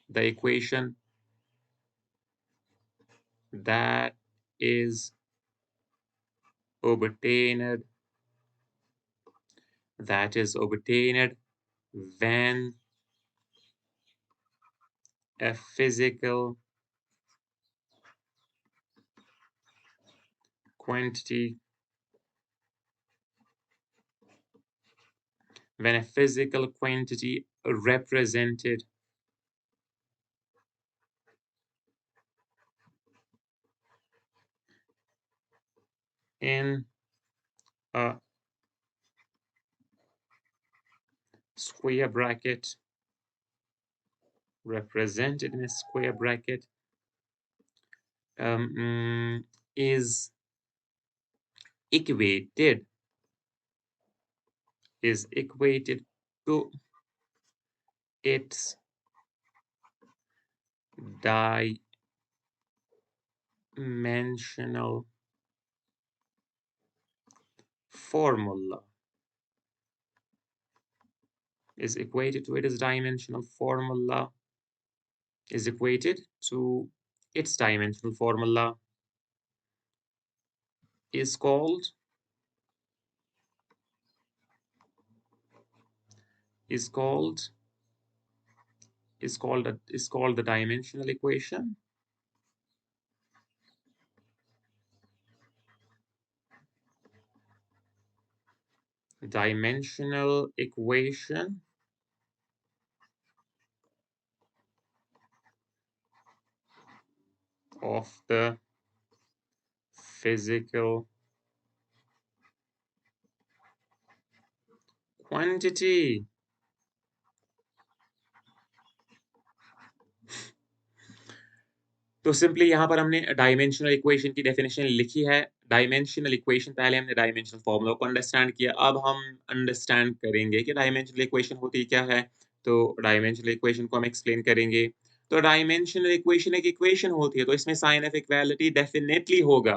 S1: equation that is obtained that is obtained when a physical quantity when a physical quantity represented in a square bracket represented in a square bracket is equated to its dimensional formula is equated to its dimensional formula is equated to its dimensional formula is called is called is called the dimensional equation. Dimensional equation of the physical quantity. तो simply यहाँ पर हमने dimensional equation की definition लिखी है। Dimensional equation पहले हमने dimensional formula को अंडरस्टैंड किया। अब हम अंडरस्टैंड करेंगे कि डायमेंशनल इक्वेशन होती क्या है। तो डायमेंशनल इक्वेशन को हम एक्सप्लेन करेंगे। तो डायमेंशनल इक्वेशन एक इक्वेशन होती है, तो इसमें साइन ऑफ इक्वालिटी डेफिनेटली होगा।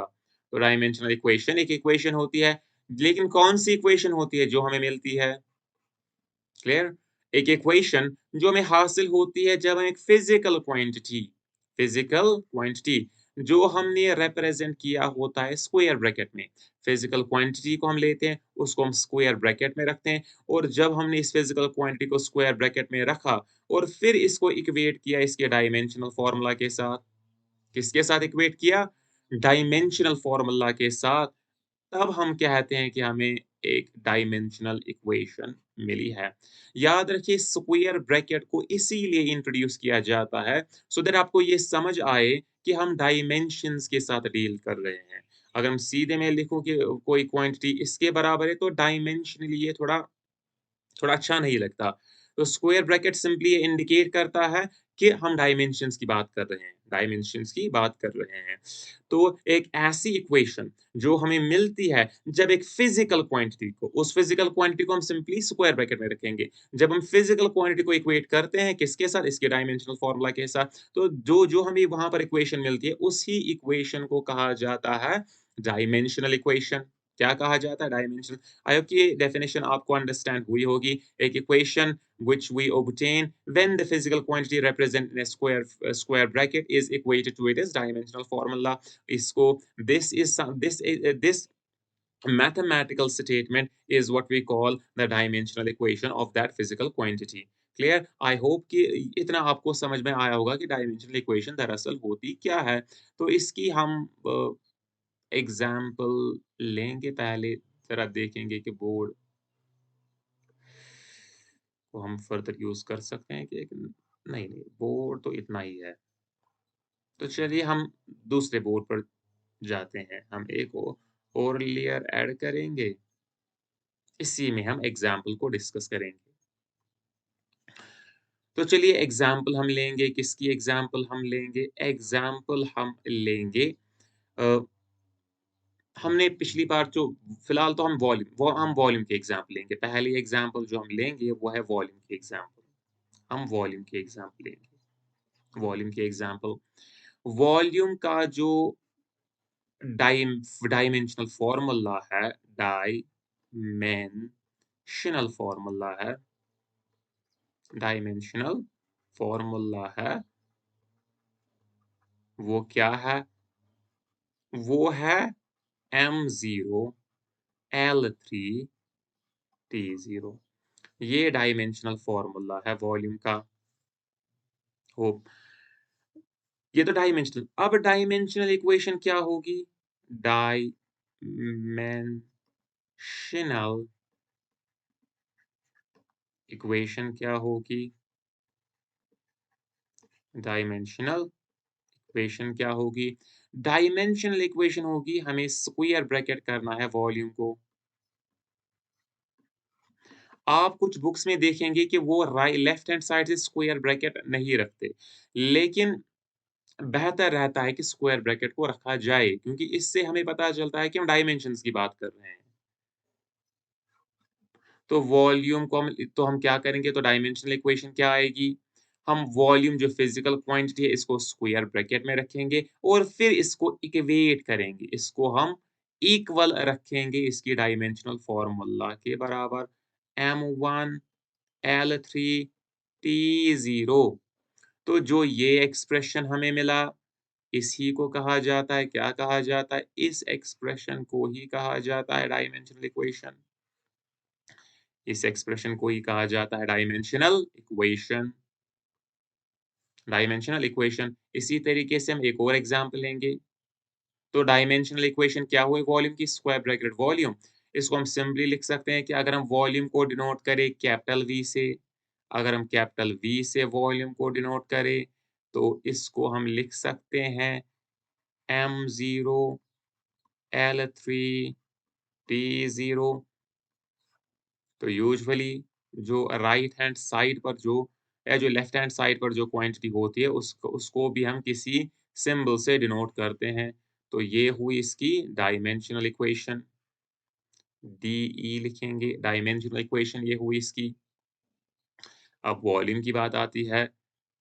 S1: तो डायमेंशनल इक्वेशन एक इक्वेशन होती है, लेकिन कौन-सी इक्वेशन होती है जो हमें मिलती है? क्लियर? एक इक्वेशन जो हमें हासिल होती है जब हम एक फिजिकल क्वांटिटी जो हमने रिप्रेजेंट किया होता है स्क्वायर ब्रैकेट में। फिजिकल क्वांटिटी को हम लेते हैं, उसको हम स्क्वायर ब्रैकेट में रखते हैं और जब हमने इस फिजिकल क्वांटिटी को स्क्वायर ब्रैकेट में रखा और फिर इसको इक्वेट किया इसके डायमेंशनल फॉर्मूला के साथ। किसके साथ इक्वेट किया? डायमेंशनल फॉर्मूला के साथ। तब हम कहते हैं कि हमें एक डायमेंशनल इक्वेशन मिली है। याद रखिए स्क्वायर ब्रैकेट को इसीलिए इंट्रोड्यूस किया जाता है सो दैट आपको ये समझ आए कि हम डायमेंशंस के साथ डील कर रहे हैं। अगर हम सीधे में लिखूँ कि कोई क्वांटिटी इसके बराबर है तो डायमेंशनली ये थोड़ा थोड़ा अच्छा नहीं लगता। तो स्क्वायर ब्रैकेट सिंपली ये इंडिकेट करता है कि हम डायमेंशंस की बात कर रहे हैं, डायमेंशंस की बात कर रहे हैं। तो एक ऐसी इक्वेशन जो हमें मिलती है जब एक फिजिकल क्वांटिटी को उस फिजिकल क्वांटिटी को हम सिंपली स्क्वायर ब्रैकेट में रखेंगे। जब हम फिजिकल क्वांटिटी को इक्वेट करते हैं किसके साथ? इसके डायमेंशनल फॉर्मूला के साथ। तो जो हमें वहाँ पर इक्वेशन मिलती है उसी इक्वेशन को कहा जाता है डायमेंशनल इक्वेशन। क्या कहा जाता है? डायमेंशनल। आई होप कि ये डेफिनिशन आपको अंडरस्टैंड हुई होगी। एक equation which we obtain when the physical quantity represented in a square bracket is equated to its dimensional formula. इसको this mathematical statement is what we call the dimensional equation of that physical quantity. Clear? I hope कि इतना आपको समझ में आया होगा कि dimensional equation दरअसल होती क्या है। तो इसकी हम एग्ज़ाम्पल लेंगे पहले, ज़रा देखेंगे कि बोर्ड को हम फर्दर यूज़ कर सकते हैं कि नहीं, नहीं, बोर्ड तो इतना ही है। तो चलिए हम दूसरे बोर्ड पर जाते हैं। हम एक और लेयर ऐड करेंगे, इसी में हम एग्ज़ाम्पल को डिस्कस करेंगे। तो चलिए एग्ज़ाम्पल हम लेंगे, किसकी एग्ज़ाम्पल हम लेंगे? एग्ज़ाम्पल हम लेंगे अ, हमने पिछली बार जो फिलहाल तो हम वॉल्यूम की एग्ज़ाम्पल लेंगे। पहली एग्ज़ाम्पल जो हम लेंगे वो है वॉल्यूम की एग्ज़ाम्पल। हम वॉल्यूम की एग्ज़ाम्पल लेंगे। वॉल्यूम की एग्ज़ाम्पल वॉल्यूम का जो डायमेंशनल फ़ॉर्मूला है, डायमेंशनल फ़ॉर्मूला है डायमेंशनल फ़ॉर्मूला है, वो क्या है? वो है m0 l3 t0। ये डायमेंशनल फ़ॉर्मूला है वॉल्यूम का। होप ये तो डायमेंशनल, अब डायमेंशनल इक्वेशन क्या होगी? डायमेंशनल इक्वेशन क्या होगी? डायमेंशनल इक्वेशन क्या होगी? डायमेंशनल इक्वेशन होगी, हमें स्क्वायर ब्रैकेट करना है वॉल्यूम को। आप कुछ बुक्स में देखेंगे कि वो लेफ्ट हैंड साइड से स्क्वायर ब्रैकेट नहीं रखते। लेकिन बेहतर रहता है कि स्क्वायर ब्रैकेट को रखा जाए, क्योंकि इससे हमें पता चलता है कि हम डायमेंशंस की बात कर रहे हैं। तो वॉल्यूम को हम क्या करेंगे, तो डायमेंशनल इक्वेशन क्या आएगी? हम वॉल्यूम जो फिज़िकल क्वांटिटी है इसको स्क्वायर ब्रैकेट में रखेंगे और फिर इसको इक्वेट करेंगे। इसको हम इक्वल रखेंगे इसकी डायमेंशनल फ़ॉर्मूला के बराबर m1 l3 t0। तो जो ये एक्सप्रेशन हमें मिला, इसी को कहा जाता है, क्या कहा जाता है? इस एक्सप्रेशन को ही कहा जाता है डायमेंशनल इक्वेशन। इस एक्सप्रेशन को ही कहा जाता है डायमेंशनल इक्वेशन। Dimensional equation. इसी तरीके से हम एक और एग्जांपल लेंगे। तो डायमेंशनल इक्वेशन क्या हुई वॉल्यूम की? Square bracket volume. इसको हम सिंपली लिख सकते हैं कि अगर हम वॉल्यूम को डिनोट करें कैपिटल वी से, अगर हम कैपिटल वी से वॉल्यूम को डिनोट करें, तो इसको हम लिख सकते हैं m0 l3 t0। तो यूजुअली जो राइट हैंड साइड पर जो या जो लेफ्ट हैंड साइड पर जो क्वांटिटी होती है उसको भी हम किसी सिंबल से डिनोट करते हैं। तो ये हुई इसकी डायमेंशनल इक्वेशन, डीई लिखेंगे, डायमेंशनल इक्वेशन ये हुई इसकी। अब वॉल्यूम की बात आती है,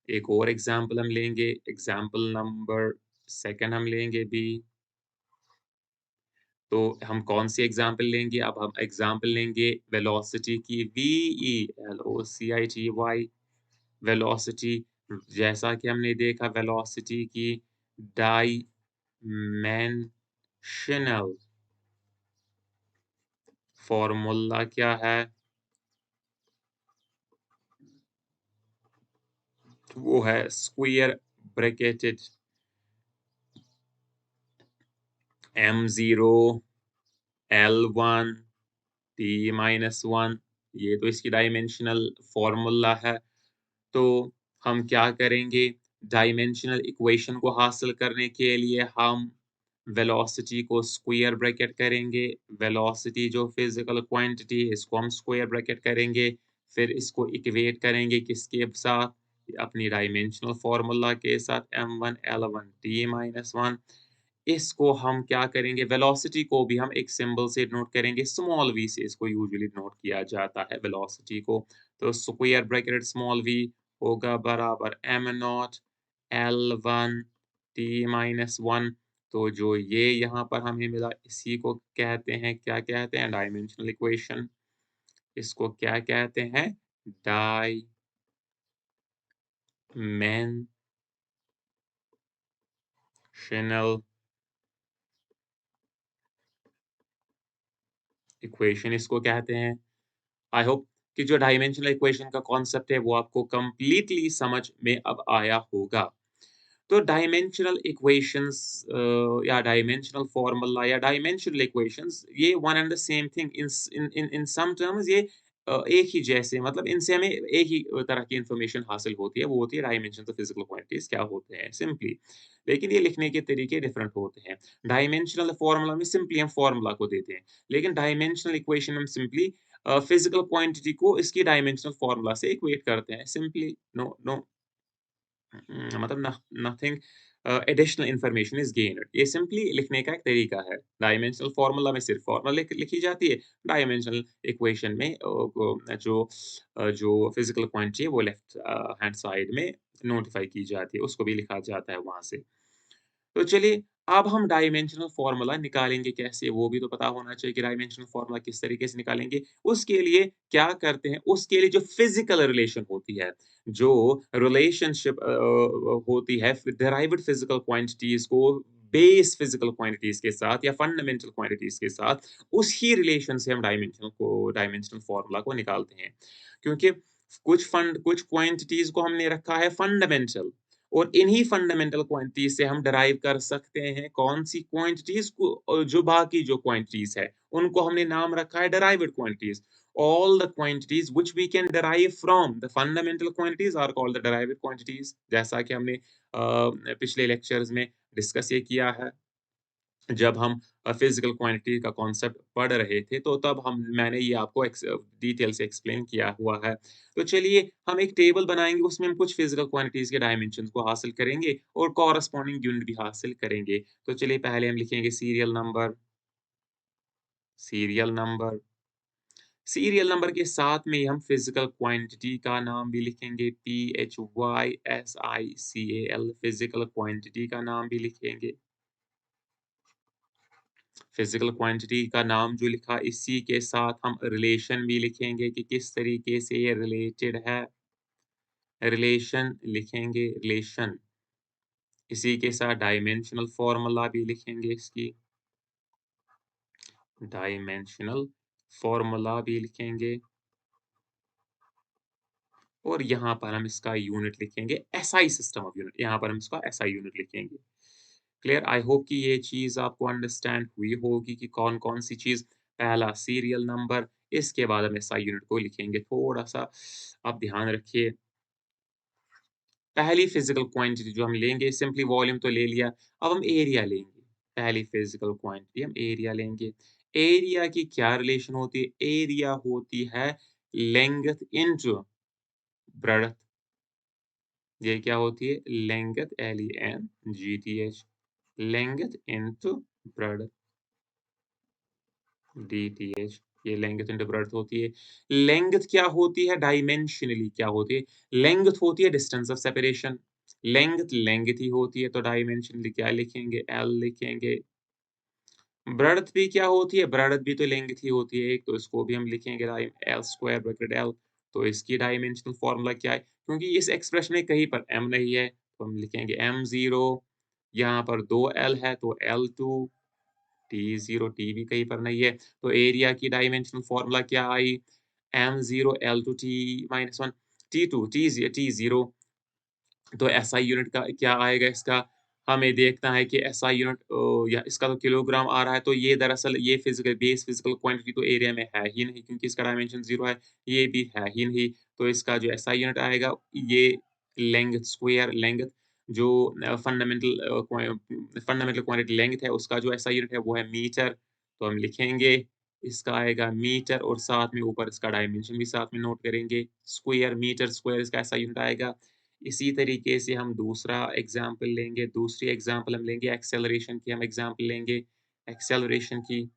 S1: एक और एग्जांपल हम लेंगे, एग्जांपल नंबर सेकंड हम लेंगे भी। तो हम कौन सी एग्जांपल लेंगे? अब हम एग्जांपल लेंगे वेलोसिटी की, VELOCITY वेलोसिटी। जैसा कि हमने देखा वेलोसिटी की डायमेंशनल फॉर्मूला क्या है? वो है square bracketed m0 l1 t-1। ये तो इसकी डायमेंशनल फॉर्मूला है। तो हम क्या करेंगे? डायमेंशनल इक्वेशन को हासिल करने के लिए हम वेलोसिटी को स्क्वायर ब्रैकेट करेंगे। वेलोसिटी जो फिज़िकल क्वांटिटी है इसको हम स्क्वायर ब्रैकेट करेंगे। फिर इसको इक्वेट करेंगे किसके साथ? अपनी डायमेंशनल फ़ॉर्मूला के साथ m1 l1 t-1। इसको हम क्या करेंगे? वेलोसिटी को भी हम एक सिंबल से डिनोट करेंगे, स्मॉल v से इसको यूजुअली डिनोट किया जाता है वेलोसिटी को। तो स्क्वायर ब्रैकेट स्मॉल v होगा बराबर m नॉट L1 t-1। तो जो ये यहाँ पर हमें मिला इसी को कहते हैं, क्या कहते हैं? Dimensional equation. इसको क्या कहते हैं? डायमेंशनल इक्वेशन इसको कहते हैं। आई होप कि जो डायमेंशनल इक्वेशन का कॉन्सेप्ट है वो आपको कंप्लीटली समझ में अब आया होगा। तो डायमेंशनल इक्वेशंस या डायमेंशनल फार्मूला या डायमेंशनल इक्वेशंस ये one and the same thing in some terms ये एक ही जैसे मतलब इनसे हमें एक ही तरह की इंफॉर्मेशन हासिल होती है, वो होती है डायमेंशंस ऑफ फिजिकल क्वांटिटीज क्या होते हैं सिंपली। लेकिन ये लिखने के तरीके डिफरेंट होते हैं। डायमेंशनल फार्मूला में सिंपली हम फार्मूला को देते हैं, लेकिन डायमेंशनल इक्वेशन में हम सिंपली फिजिकल क्वांटिटी को इसकी डायमेंशनल फार्मूला से इक्वेट करते हैं सिंपली। नो नो मतलब nothing additional information is gained. ये सिंपली लिखने का एक तरीका है। डायमेंशनल फ़ॉर्मूला में सिर्फ़ फ़ॉर्मूला लिखी जाती है। डायमेंशनल इक्वेशन में जो फिज़िकल क्वांटिटी है वो लेफ्ट हैंड साइड में नोटिफ़ाई की जाती है, उसको भी लिखा जाता है वहाँ से। तो चलिए, अब हम डायमेंशनल फ़ॉर्मूला निकालेंगे कैसे, वो भी तो पता होना चाहिए कि डायमेंशनल फ़ॉर्मूला किस तरीके से निकालेंगे। उसके लिए क्या करते हैं, उसके लिए जो फ़िज़िकल रिलेशन होती है, जो रिलेशनशिप होती है डिराइव्ड फ़िज़िकल क्वांटिटीज़ को बेस फ़िज़िकल क्वांटिटीज़ के साथ या फंडामेंटल क्वांटिटीज़ के साथ, उसी रिलेशन से हम डायमेंशनल फ़ॉर्मूला को निकालते हैं। क्योंकि कुछ क्वांटिटीज़ को हमने रखा है फंडामेंटल और इन्हीं फंडामेंटल क्वांटिटीज से हम डिराइव कर सकते हैं कौन-सी क्वांटिटीज को जो बाकी जो क्वांटिटीज है, उनको हमने नाम रखा है derived quantities. All the quantities which we can derive from the fundamental quantities are called the derived quantities। जैसा कि हमने पिछले लेक्चर्स में डिस्कस ये किया है। जब हम फिज़िकल क्वांटिटी का कॉन्सेप्ट पढ़ रहे थे, तो तब मैंने ये आपको डिटेल से एक्सप्लेन किया हुआ है। तो चलिए, हम एक टेबल बनाएँगे, उसमें हम कुछ फिज़िकल क्वांटिटीज़ के डायमेंशंस को हासिल करेंगे और कॉरेस्पॉन्डिंग यूनिट भी हासिल करेंगे। तो चलिए, पहले हम लिखेंगे सीरियल नंबर। सीरियल नंबर के साथ में ही हम फिज़िकल क्वांटिटी का नाम भी लिखेंगे, PHYSICAL फिज़िकल क्वांटिटी का नाम भी लिखेंगे। फिजिकल क्वांटिटी का नाम जो लिखा इसी के साथ हम रिलेशन भी लिखेंगे कि किस तरीके से ये रिलेटेड है। रिलेशन लिखेंगे रिलेशन। इसी के साथ डायमेंशनल फॉर्मूला भी लिखेंगे इसकी। डायमेंशनल फॉर्मूला भी लिखेंगे और यहाँ पर हम इसका यूनिट लिखेंगे एसआई सिस्टम ऑफ यूनिट। यहाँ पर हम इसका एसआई यूनिट लिखेंगे। क्लियर? आई होप कि ये चीज़ आपको अंडरस्टैंड हुई होगी कि कौन-कौन सी चीज़। पहला सीरियल नंबर, इसके बाद हम एसआई यूनिट को लिखेंगे। थोड़ा-सा आप ध्यान रखिए। पहली फिज़िकल क्वांटिटी जो हम लेंगे सिंपली वॉल्यूम तो ले लिया, अब हम एरिया लेंगे। पहली फिज़िकल क्वांटिटी हम एरिया लेंगे। एरिया की क्या रिलेशन होती है? एरिया होती है लेंग्थ इनटू ब्रेड्थ। ये क्या होती है? Length LENGTH length into breadth DTH। ये लेंग्थ इनटू ब्रेड्थ होती है। लेंग्थ क्या होती है? डायमेंशनली क्या होती है? लेंग्थ होती है डिस्टेंस ऑफ सेपरेशन। लेंग्थ ही होती है तो डायमेंशनली क्या लिखेंगे? L लिखेंगे। ब्रेड्थ भी क्या होती है? ब्रेड्थ भी तो लेंग्थ ही होती है एक, तो इसको भी हम लिखेंगे L स्क्वायर ब्रैकेट L। तो इसकी डायमेंशनल फॉर्मूला क्या है? क्योंकि इस एक्सप्रेशन में कहीं पर M नहीं है, तो हम लिखेंगे M0। यहाँ पर 2 L है तो L2। T0 T भी कहीं पर नहीं है, तो एरिया की डायमेंशनल फॉर्मूला क्या आई? M0 L2 T minus 1 T2 T0। तो एसआई यूनिट का क्या आएगा इसका? हमें देखना है कि एसआई यूनिट या इसका तो किलोग्राम आ रहा है, तो ये दरअसल ये बेस फिजिकल क्वांटिटी तो एरिया में है ही नहीं क्योंकि इसका डायमेंशन 0 है, ये भी है ही नहीं। तो इसका जो एसआई यूनिट आएगा ये लेंग्थ स्क्वायर लेंग्थ जो फंडामेंटल क्वांटिटी लेंग्थ है उसका जो एसआई यूनिट है वो है मीटर। तो हम लिखेंगे इसका आएगा मीटर और साथ में ऊपर इसका डायमेंशन भी साथ में नोट करेंगे। स्क्वायर मीटर स्क्वायर इसका एसआई यूनिट आएगा। इसी तरीके से हम दूसरा एग्ज़ाम्पल लेंगे, दूसरी एग्ज़ाम्पल हम लेंगे एक्सेलरेशन की हम एग्ज़ाम्पल लेंगे। एक्सेलरेशन की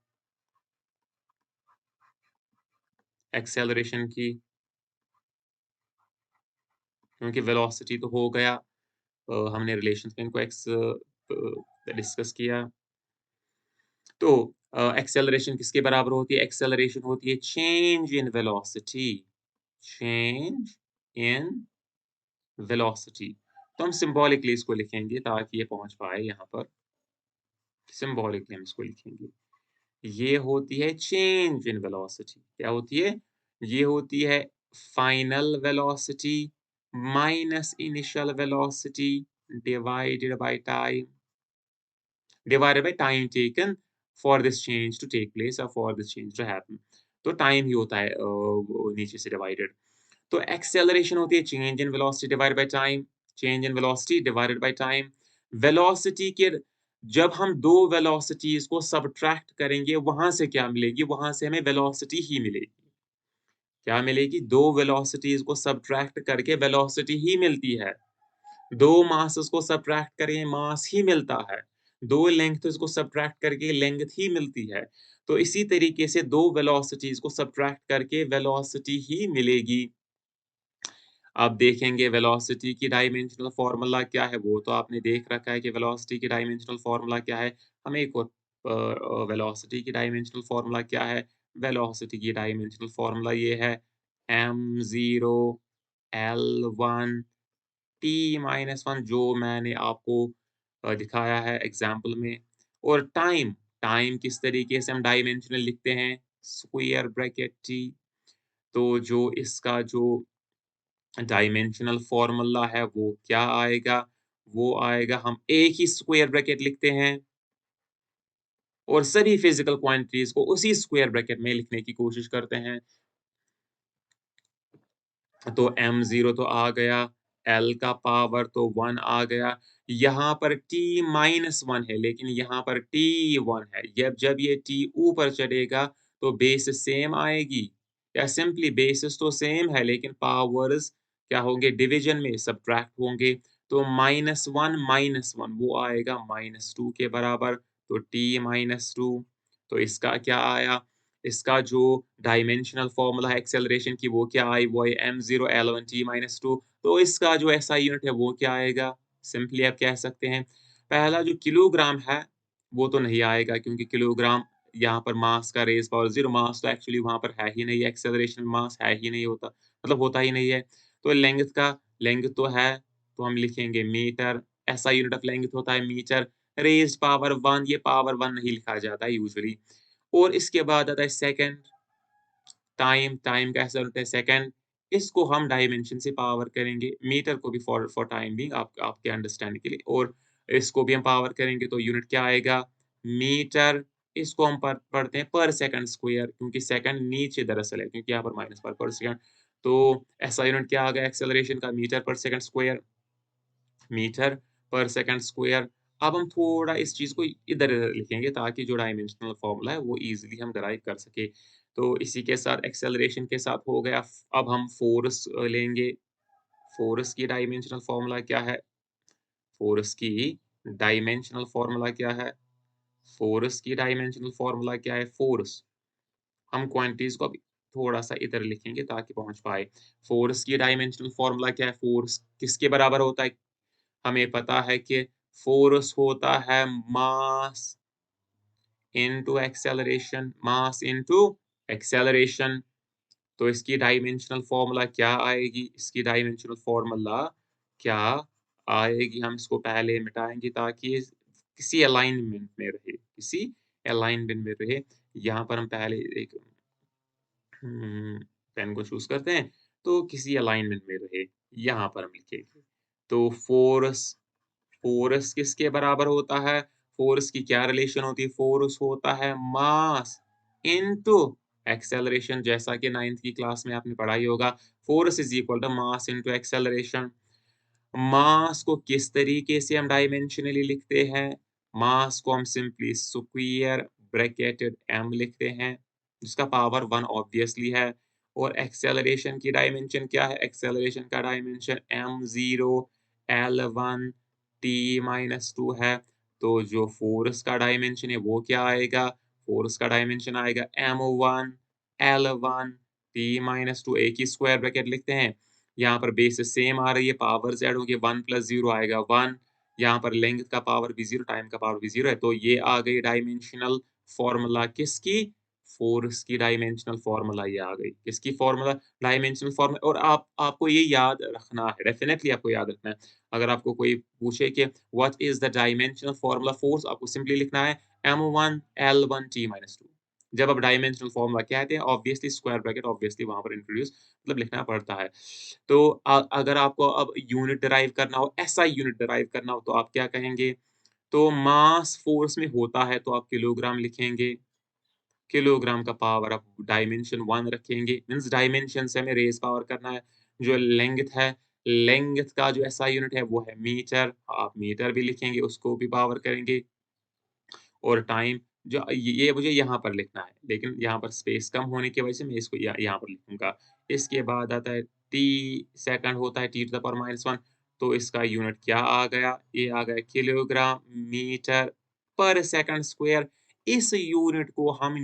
S1: एक्सेलरेशन की क्योंकि वेलोसिटी तो हो गया। हमने रिलेशंस में इनको डिस्कस किया। तो एक्सेलरेशन किसके बराबर होती है? एक्सेलरेशन होती है change in velocity. Change in velocity. तो हम सिम्बॉलिकली इसको लिखेंगे ताकि ये पहुँच पाए यहाँ पर। सिम्बॉलिकली हम इसको लिखेंगे। ये होती है चेंज इन वेलोसिटी। क्या होती है? ये होती है final velocity minus initial velocity divided by time divided by time taken for this change to take place or for this change to happen. तो टाइम ही होता है वो नीचे से डिवाइडेड। तो एक्सेलरेशन होती है change in velocity divided by time, change in velocity divided by time. Velocity के जब हम 2 वेलोसिटीज़ को सब्ट्रैक्ट करेंगे, वहाँ से क्या मिलेगी? वहाँ से हमें वेलोसिटी ही मिलेगी। क्या मिलेगी? 2 वेलोसिटीज़ को सब्ट्रैक्ट करके वेलोसिटी ही मिलती है। 2 मासेस को सब्ट्रैक्ट करें मास ही मिलता है। 2 लेंग्थ्स को सब्ट्रैक्ट करके लेंथ ही मिलती है। तो इसी तरीके से 2 वेलोसिटीज़ को सब्ट्रैक्ट करके वेलोसिटी ही मिलेगी। अब देखेंगे वेलोसिटी की डायमेंशनल फ़ॉर्मूला क्या है, वो तो आपने देख रखा है कि वेलोसिटी की डायमेंशनल फ़ॉर्मूला क्या है। हमें एक और वेलोसिटी की डायमेंशनल फ़ॉर्मूला क्या है? वेलोसिटी की डायमेंशनल फ़ॉर्मूला ये है m0 L1 T-1 जो मैंने आपको दिखाया है एग्ज़ाम्पल में। और टाइम, टाइम किस तरीके से हम डायमेंशनल लिखते हैं? Square bracket T। तो जो इसका जो डायमेंशनल फ़ॉर्मूला है वो क्या आएगा? वो आएगा हम एक ही स्क्वायर ब्रैकेट लिखते हैं और सभी फिज़िकल क्वांटिटीज़ को उसी स्क्वायर ब्रैकेट में लिखने की कोशिश करते हैं। तो m0 तो आ गया, L का पावर तो 1 आ गया, यहाँ पर T-1 है, लेकिन यहाँ पर T1 है। जब ये T ऊपर चढ़ेगा, तो बेस सेम आएगी या सिंपली बेसिस तो सेम है, लेकिन पावर्स क्या होंगे? डिवीज़न में सब्ट्रैक्ट होंगे। तो -1 वो आएगा -2 के बराबर, तो T-2 तो इसका क्या आया? इसका जो डायमेंशनल फ़ॉर्मूला है एक्सेलरेशन की वो क्या आई? वो आई m0 L1 T-2 तो इसका जो एसआई यूनिट है वो क्या आएगा? सिंपली आप कह सकते हैं, पहला जो किलोग्राम है, वो तो नहीं आएगा क्योंकि किलोग्राम यहाँ पर मास का रेज़ पावर 0 मास तो एक्चुअली वहाँ पर है ही नहीं, एक्सेलरेशन में मास है ही नहीं होता, मतलब होता ही नहीं है। तो लेंथ तो है, तो हम लिखेंगे metre, SI unit of length होता है मीटर, रेज़्ड पावर 1 ये पावर 1 नहीं लिखा जाता है यूजुअली। और इसके बाद आता है सेकंड, टाइम का ऐसा होता है सेकंड, इसको हम डायमेंशन से पावर करेंगे, मीटर को भी फॉर टाइम बीइंग आपके अंडरस्टैंडिंग के लिए और इसको भी हम पावर करेंगे तो यूनिट क्या आएगा? मीटर, इसको हम पढ़ते हैं पर सेकंड स्क्वायर क्योंकि सेकंड नीचे दरअसल है क्योंकि यहाँ पर माइनस पर सेकंड। तो ऐसा यूनिट क्या आ गया एक्सेलरेशन का? मीटर पर सेकंड स्क्वायर। मीटर पर सेकंड स्क्वायर। अब हम थोड़ा इस चीज़ को इधर लिखेंगे ताकि जो डायमेंशनल फ़ॉर्मूला है वो ईज़िली हम डिराइव कर सकें। तो इसी के साथ एक्सेलरेशन के साथ हो गया। अब हम फ़ोर्स लेंगे। फ़ोर्स की डायमेंशनल फ़ॉर्मूला क्या है? फ़ोर्स की डायमेंशनल फ़ॉर्मूला क्या है? फ़ोर्स की डायमेंशनल फ़ॉर्मूला क्या है? फ़ोर्स हम क्वांटिटीज़ को अभी थोड़ा-सा इधर लिखेंगे ताकि पहुँच पाए। फ़ोर्स की डायमेंशनल फ़ॉर्मूला क्या है? फ़ोर्स किसके बराबर होता है? हमें पता है कि फ़ोर्स होता है मास इनटू एक्सेलरेशन, मास इनटू एक्सेलरेशन। तो इसकी डायमेंशनल फ़ॉर्मूला क्या आएगी? इसकी डायमेंशनल फ़ॉर्मूला क्या आएगी? हम इसको पहले मिटाएँगे ताकि ये किसी अलाइनमेंट में रहे, किसी अलाइनमेंट में रहे। यहाँ पर हम पहले एक पेन को चूज़ करते हैं, तो किसी अलाइनमेंट में रहे, यहाँ पर हम लिखेंगे। तो फ़ोर्स किसके बराबर होता है? फ़ोर्स की क्या रिलेशन होती है? फ़ोर्स होता है मास इनटू एक्सेलरेशन जैसा कि 9th की क्लास में आपने पढ़ा ही होगा। Force is equal to mass into acceleration. Mass को किस तरीके से हम डायमेंशनली लिखते हैं? मास को हम सिंपली स्क्वायर ब्रैकेटेड m लिखते हैं, जिसका पावर 1 ऑब्वियसली है और एक्सेलरेशन की डायमेंशन क्या है? एक्सेलरेशन का डायमेंशन m0 L1 T-2 है। तो जो फ़ोर्स का डायमेंशन है वो क्या आएगा? फ़ोर्स का डायमेंशन आएगा m1 L1 T-2 एक ही स्क्वायर ब्रैकेट लिखते हैं। यहाँ पर बेसिस सेम आ रही है, पावर्स ऐड होंगे 1 + 0 आएगा 1, यहाँ पर लेंथ का पावर भी 0, टाइम का पावर भी 0 है, तो ये आ गई डायमेंशनल फ़ॉर्मूला किसकी? फ़ोर्स की डायमेंशनल फ़ॉर्मूला ये आ गई। किसकी फ़ॉर्मूला? डायमेंशनल फ़ॉर्मूला और आपको ये याद रखना है, डेफ़िनेटली आपको याद रखना है। अगर आपको कोई पूछे कि what is the dimensional formula force आपको सिंपली लिखना है m1 L1 T-2 जब आप डायमेंशनल फॉर्मूला कहते हैं ऑब्वियसली स्क्वायर ब्रैकेट ऑब्वियसली वहाँ पर इंट्रोड्यूस मतलब लिखना पड़ता है। तो अगर आपको अब यूनिट डिराइव करना हो, एसआई यूनिट डिराइव करना हो तो आप क्या कहेंगे? तो मास फ़ोर्स में होता है तो आप किलोग्राम लिखेंगे। किलोग्राम का पावर आप डायमेंशन 1 रखेंगे, मीन्स डायमेंशन से हमें रेज़ पावर करना है। जो लेंथ है, लेंथ का जो एसआई यूनिट है वो है मीटर, आप मीटर भी लिखेंगे, उसको भी पावर करेंगे। और टाइम जो ये मुझे यहाँ पर लिखना है, लेकिन यहाँ पर स्पेस कम होने की वजह से मैं इसको यहाँ पर लिखूँगा। इसके बाद आता है टी सेकंड होता है टी टू द पावर -1 तो इसका यूनिट क्या आ गया? ये आ गया किलोग्राम मीटर पर सेकंड स्क्वायर। इस यूनिट को हम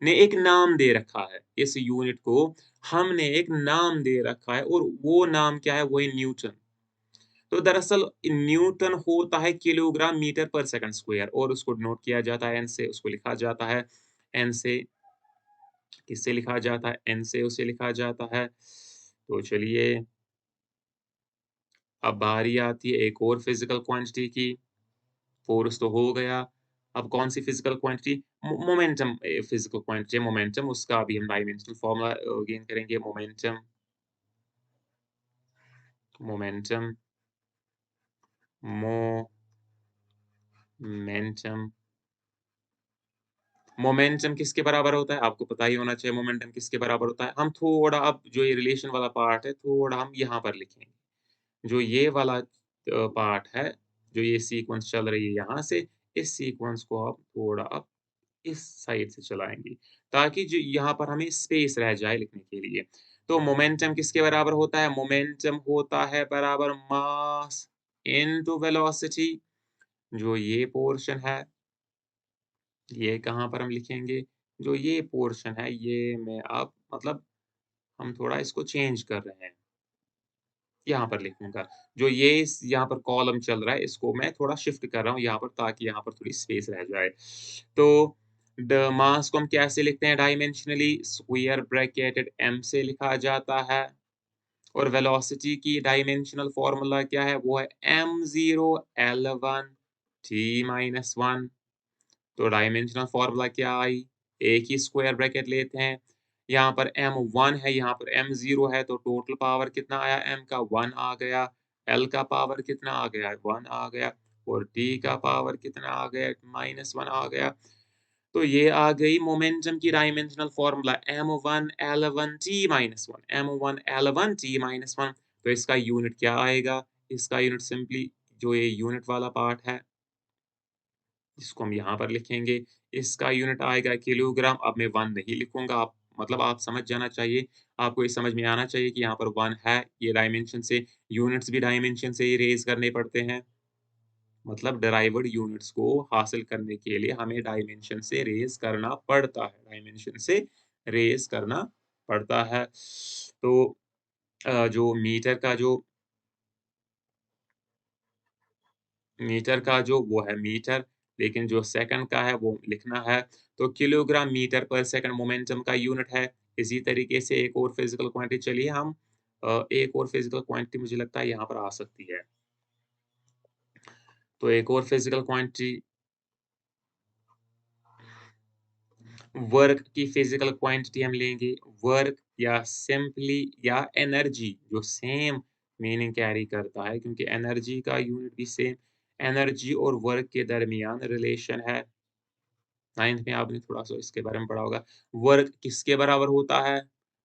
S1: ने एक नाम दे रखा है। इस यूनिट को हमने एक नाम दे रखा है और वो नाम क्या है? वो है न्यूटन। तो दरअसल न्यूटन होता है किलोग्राम मीटर पर सेकंड स्क्वायर और उसको डिनोट किया जाता है एन से, उसको लिखा जाता है एन से। किससे लिखा जाता है? एन से उसे लिखा जाता है। तो चलिए, अब बारी आती है एक और फिज़िकल क्वांटिटी की। फ़ोर्स तो हो गया। अब कौन-सी physical quantity? Momentum physical quantity है मोमेंटम, उसका अभी हम डायमेंशनल फ़ॉर्मूला गेन करेंगे। मोमेंटम मोमेंटम मोमेंटम मोमेंटम किसके बराबर होता है? आपको पता ही होना चाहिए मोमेंटम किसके बराबर होता है। हम थोड़ा अब जो ये रिलेशन वाला पार्ट है, थोड़ा हम यहाँ पर लिखेंगे। जो ये वाला पार्ट है, जो ये सीक्वेंस चल रही है यहाँ से, इस सीक्वेंस को आप थोड़ा आप इस साइड से चलाएँगे, ताकि जो यहाँ पर हमें स्पेस रह जाए लिखने के लिए। तो मोमेंटम किसके बराबर होता है? मोमेंटम होता है बराबर मास इनटू वेलोसिटी। जो ये पोर्शन है ये कहाँ पर हम लिखेंगे? जो ये पोर्शन है, ये मैं अब मतलब हम थोड़ा इसको चेंज कर रहे हैं, यहाँ पर लिखूँगा। जो ये इस यहाँ पर कॉलम चल रहा है, इसको मैं थोड़ा शिफ्ट कर रहा हूँ यहाँ पर ताकि यहाँ पर थोड़ी स्पेस रह जाए। तो द मास को हम कैसे लिखते हैं डायमेंशनली? स्क्वायर ब्रैकेटेड m से लिखा जाता है और वेलोसिटी की डायमेंशनल फ़ॉर्मूला क्या है? वो है m0 L1 t-1 तो डायमेंशनल फ़ॉर्मूला क्या आई? एक ही स्क्वायर ब्रैकेट लेते हैं। यहाँ पर m1 है, यहाँ पर m0 है, तो टोटल पावर कितना आया m का? 1 आ गया। l का पावर कितना आ गया? 1 आ गया और t का पावर कितना आ गया? -1 आ गया। तो ये आ गई मोमेंटम की dimensional formula m1 L1 t-1 m1 L1 t-1 तो इसका यूनिट क्या आएगा? इसका यूनिट सिंपली जो ये यूनिट वाला पार्ट है इसको हम यहाँ पर लिखेंगे। इसका यूनिट आएगा किलोग्राम, अब मैं 1 नहीं लिखूँगा, आप मतलब आप समझ जाना चाहिए, आपको ये समझ में आना चाहिए कि यहाँ पर 1 है, ये डायमेंशन से यूनिट्स भी डायमेंशन से ही रेज़ करने पड़ते हैं। मतलब डिराइव्ड यूनिट्स को हासिल करने के लिए हमें डायमेंशन से रेज़ करना पड़ता है, डायमेंशन से रेज़ करना पड़ता है। तो जो मीटर का जो वो है मीटर, लेकिन जो सेकंड का है वो लिखना है। तो किलोग्राम मीटर पर सेकंड मोमेंटम का यूनिट है। इसी तरीके से एक और फिज़िकल क्वांटिटी चलिए हम एक और फिज़िकल क्वांटिटी मुझे लगता है यहाँ पर आ सकती है। तो एक और फिज़िकल क्वांटिटी वर्क की फिज़िकल क्वांटिटी हम लेंगे। वर्क या सिंपली या एनर्जी जो सेम मीनिंग कैरी करता है क्योंकि एनर्जी का यूनिट भी सेम एनर्जी और वर्क के दरमियान रिलेशन है। 9th में आपने थोड़ा-सा इसके बारे में पढ़ा होगा। वर्क किसके बराबर होता है?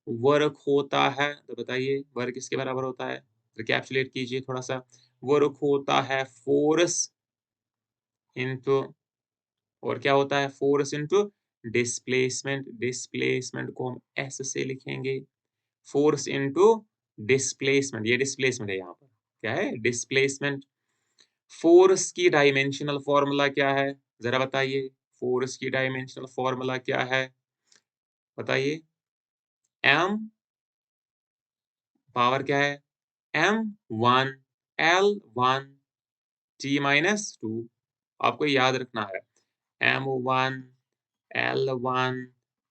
S1: वर्क होता है तो बताइए वर्क किसके बराबर होता है? रिकैप्चुलेट कीजिए थोड़ा-सा। वर्क होता है फ़ोर्स इंटू और क्या होता है? Force into displacement. डिस्प्लेसमेंट को हम एस से लिखेंगे। फ़ोर्स इंटू डिस्प्लेसमेंट, ये डिस्प्लेसमेंट है यहाँ पर। क्या है? डिस्प्लेसमेंट। फ़ोर्स की डायमेंशनल फ़ॉर्मूला क्या है? ज़रा बताइए? फ़ोर्स की डायमेंशनल फ़ॉर्मूला क्या है? बताइए? m पावर क्या है? m1 L1 t-2 आपको याद रखना है। m1 L1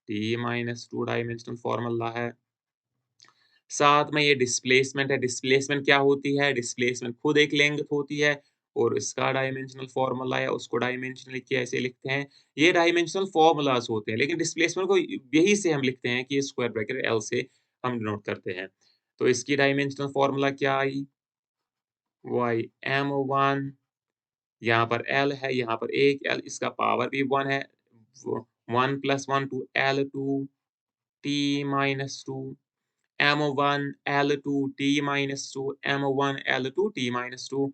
S1: t-2 dimensional formula है। साथ में ये डिस्प्लेसमेंट है। डिस्प्लेसमेंट क्या होती है? डिस्प्लेसमेंट खुद एक लेंथ होती है और इसका डायमेंशनल फ़ॉर्मूला है, उसको डायमेंशनली कैसे लिखते हैं? ये डायमेंशनल फ़ॉर्मूलाज़ होते हैं, लेकिन डिस्प्लेसमेंट को यही से हम लिखते हैं कि ये स्क्वायर ब्रैकेट L से हम डिनोट करते हैं। तो इसकी डायमेंशनल फ़ॉर्मूला क्या आई? y m1 यहाँ पर L है, यहाँ पर एक L इसका पावर भी 1 है। वो 1 + 1 to L2 t-2 m1 L2 t-2 m1 L2 t-2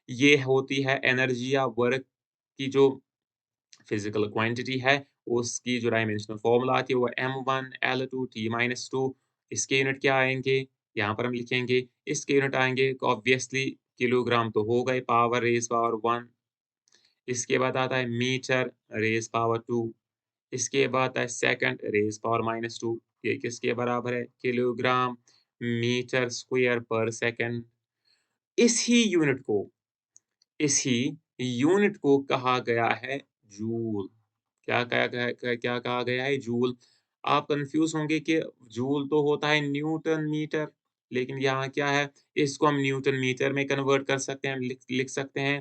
S1: ये होती है एनर्जी या वर्क की जो फिज़िकल क्वांटिटी है, उसकी जो डायमेंशनल फ़ॉर्मूला आती है वो m1 L2 t-2 इसके यूनिट क्या आएँगे? यहाँ पर हम लिखेंगे, इसके यूनिट आएँगे ऑब्वियसली किलोग्राम तो होगा ही, पावर रेज़ पावर 1। इसके बाद आता है मीटर रेज़ पावर 2। इसके बाद आता है सेकंड रेज़ पावर -2। ये किसके बराबर है? किलोग्राम मीटर स्क्वायर पर सेकंड। इसी यूनिट को इसी यूनिट को कहा गया है जूल। क्या कहा गया है? जूल। आप कन्फ्यूज़ होंगे कि जूल तो होता है न्यूटन मीटर, लेकिन यहाँ क्या है? इसको हम न्यूटन मीटर में कन्वर्ट कर सकते हैं, लिख लिख सकते हैं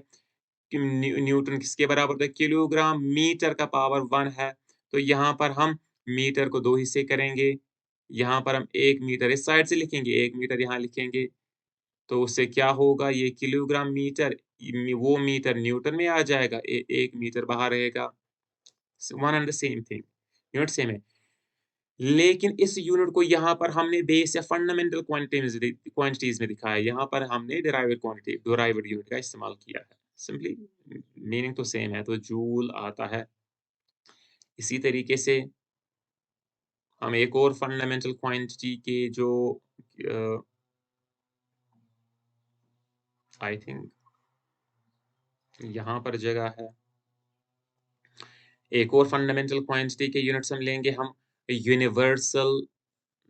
S1: कि न्यूटन किसके बराबर होता है? किलोग्राम मीटर का पावर 1 है। तो यहाँ पर हम मीटर को 2 हिस्से करेंगे। यहाँ पर हम 1 मीटर इस साइड से लिखेंगे, 1 मीटर यहाँ लिखेंगे। तो उससे क्या होगा? ये किलोग्राम मीटर वो मीटर न्यूटन में आ जाएगा। 1 मीटर बाहर रहेगा। One and the same thing, unit same है। लेकिन इस यूनिट को यहाँ पर हमने बेस या फंडामेंटल क्वांटिटीज़ में दिखाया है। यहाँ पर हमने डिराइव्ड यूनिट का इस्तेमाल किया है। सिंपली मीनिंग तो सेम है, तो जूल आता है। इसी तरीके से हम एक और फंडामेंटल क्वांटिटी के जो अ, आई थिंक यहाँ पर जगह है। एक और फंडामेंटल क्वांटिटी के यूनिट्स हम लेंगे हम यूनिवर्सल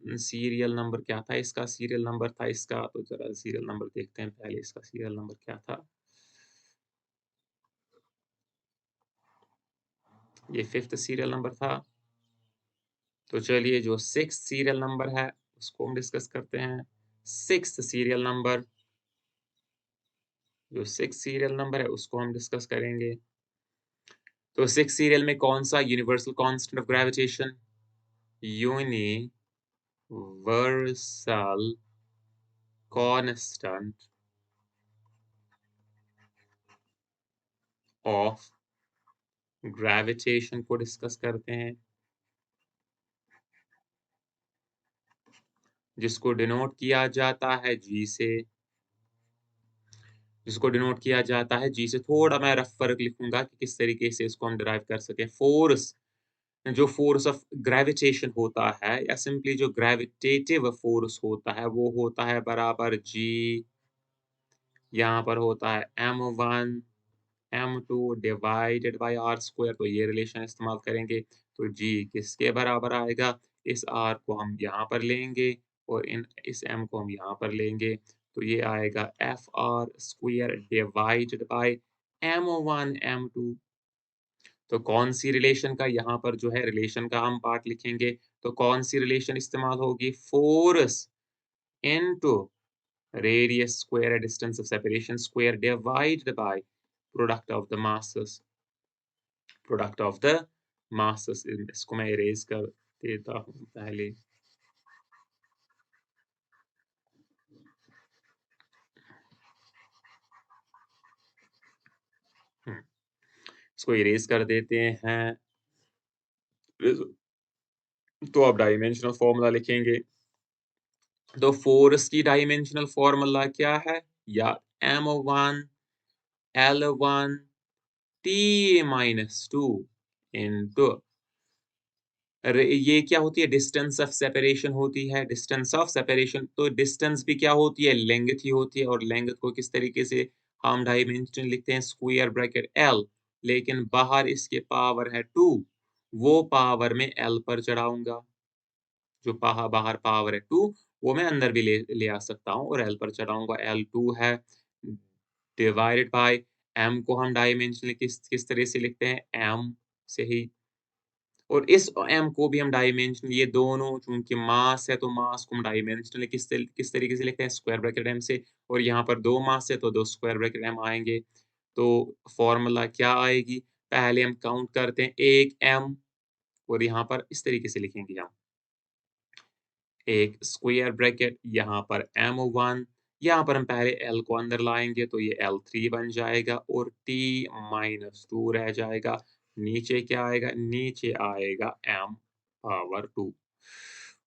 S1: सीरियल नंबर क्या था इसका? सीरियल नंबर था इसका, तो ज़रा सीरियल नंबर देखते हैं पहले इसका सीरियल नंबर क्या था? ये 5th सीरियल नंबर था। तो चलिए जो 6th सीरियल नंबर है, उसको हम डिस्कस करते हैं। 6th सीरियल नंबर जो 6th सीरियल नंबर है, उसको हम डिस्कस करेंगे। तो 6th सीरियल में कौन-सा universal constant of gravitation? Universal constant of gravitation को डिस्कस करते हैं, जिसको डिनोट किया जाता है G से। जिसको डिनोट किया जाता है G से। थोड़ा मैं रफ फ़र्क लिखूँगा कि किस तरीके से इसको हम डिराइव कर सकें। जो फ़ोर्स ऑफ ग्रेविटेशन होता है या सिंपली जो ग्रेविटेटिव फ़ोर्स होता है, वो होता है बराबर G, यहाँ पर होता है m1 m2 divided by r square, तो ये रिलेशन इस्तेमाल करेंगे। तो G किसके बराबर आएगा? इस r को हम यहाँ पर लेंगे और इस m को हम यहाँ पर लेंगे। तो ये आएगा FR square divided by m1 m2। तो कौन-सी रिलेशन का यहाँ पर जो है रिलेशन का हम पार्ट लिखेंगे, तो कौन-सी रिलेशन इस्तेमाल होगी? Force into radius square distance of separation square divided by product of the masses. Product of the masses इसको मैं इरेज़ कर देता हूँ पहले। हुँ, इसको इरेज़ कर देते हैं। तो अब डायमेंशनल फ़ॉर्मूला लिखेंगे। तो फ़ोर्स की डायमेंशनल फ़ॉर्मूला क्या है? या m1 L1 t-2 इनटू अरे ये क्या होती है? डिस्टेंस ऑफ सेपरेशन होती है। डिस्टेंस ऑफ सेपरेशन तो डिस्टेंस भी क्या होती है? लेंथ ही होती है और लेंथ को किस तरीके से हम डायमेंशन लिखते हैं? स्क्वायर ब्रैकेट L, लेकिन बाहर इसके पावर है 2, वो पावर मैं L पर चढ़ाऊँगा। जो बाहर पावर है 2, वो मैं अंदर भी ले ले आ सकता हूँ और L पर चढ़ाऊँगा। L2 है डिवाइडेड बाय M को हम डायमेंशनली किस किस तरह से लिखते हैं? M से ही। और इस m को भी हम डायमेंशन ये दोनों चूँकि मास है, तो मास को हम डायमेंशनली किस तरीके से लिखते हैं? स्क्वायर ब्रैकेट m से। और यहाँ पर 2 मास है, तो 2 स्क्वायर ब्रैकेट m आएँगे। तो फ़ॉर्मूला क्या आएगी? पहले हम काउंट करते हैं 1 m और यहाँ पर इस तरीके से लिखेंगे हम। एक स्क्वायर ब्रैकेट यहाँ पर m1 यहाँ पर हम पहले l को अंदर लाएँगे तो ये l3 बन जाएगा और t-2 रह जाएगा। नीचे क्या आएगा? नीचे आएगा m⁴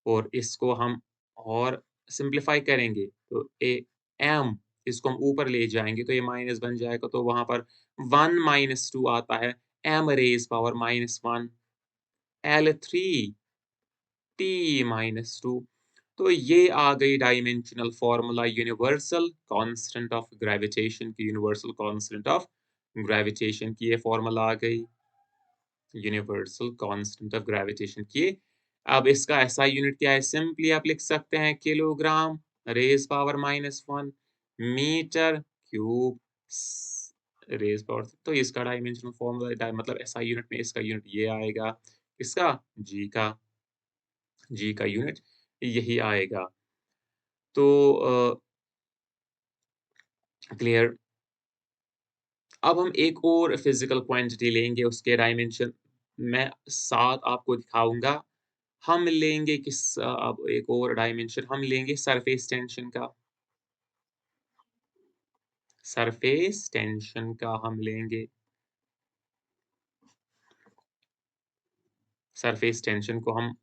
S1: और इसको हम और सिम्प्लीफाई करेंगे तो m इसको हम ऊपर ले जाएँगे तो ये माइनस बन जाएगा तो वहाँ पर 1 - 2 आता है m⁻⁻1 l3 t-2 तो ये आ गई dimensional formula universal constant of gravitation की यूनिवर्सल कांस्टेंट ऑफ ग्रेविटेशन की ये फार्मूला आ गई यूनिवर्सल कांस्टेंट ऑफ ग्रेविटेशन की। अब इसका एसआई यूनिट क्या है? सिंपली आप लिख सकते हैं kilogram raise power -1 metre cube raise power तो इसका डायमेंशनल फार्मूला मतलब एसआई यूनिट में इसका यूनिट ये आएगा। इसका जी का यूनिट यही आएगा। तो क्लियर। अब हम एक और फिज़िकल क्वांटिटी लेंगे, उसके डायमेंशन मैं 7 आपको दिखाऊँगा। हम लेंगे अब एक और डायमेंशन हम लेंगे सरफेस टेंशन का। सरफेस टेंशन का हम लेंगे। सरफेस टेंशन को हम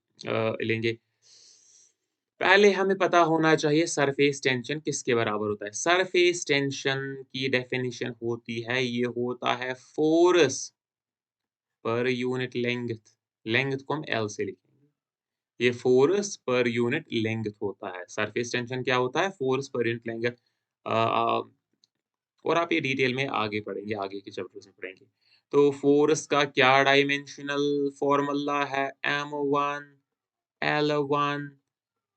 S1: लेंगे। पहले हमें पता होना चाहिए सरफेस टेंशन किसके बराबर होता है। सरफेस टेंशन की डेफिनिशन होती है, ये होता है force per unit length. Length को हम एल से लिखेंगे। ये फ़ोर्स पर यूनिट लेंथ होता है। सरफेस टेंशन क्या होता है? Force per unit length. और आप ये डिटेल में आगे पढ़ेंगे, आगे के चैप्टर्स में पढ़ेंगे। तो फ़ोर्स का क्या डायमेंशनल फ़ॉर्मूला है? m1 l1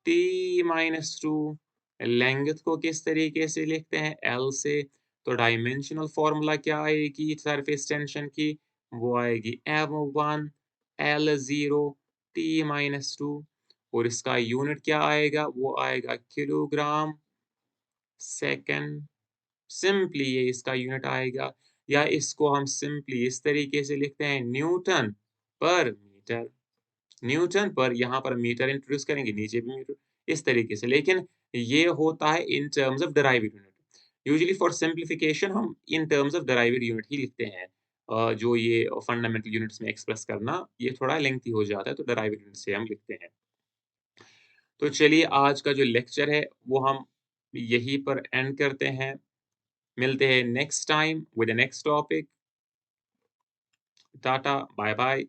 S1: t-2 लेंथ को किस तरीके से लिखते हैं? L से। तो डायमेंशनल फ़ॉर्मूला क्या आएगी सरफेस टेंशन की? वो आएगी m1 l0 t-2 और इसका यूनिट क्या आएगा? वो आएगा किलोग्राम सेकंड। सिंपली ये इसका यूनिट आएगा या इसको हम सिंपली इस तरीके से लिखते हैं न्यूटन पर मीटर। न्यूटन पर यहाँ पर मीटर इंट्रोड्यूस करेंगे, नीचे भी मीटर, इस तरीके से। लेकिन ये होता है in terms of derived unit. Usually for simplification हम in terms of derived unit ही लिखते हैं। जो ये फंडामेंटल यूनिट्स में एक्सप्रेस करना, ये थोड़ा लेंथी हो जाता है, तो डेराइव्ड यूनिट से हम लिखते हैं। तो चलिए आज का जो लेक्चर है, वो हम यहीं पर एंड करते हैं। मिलते हैं next time with the next topic. Tata, bye bye.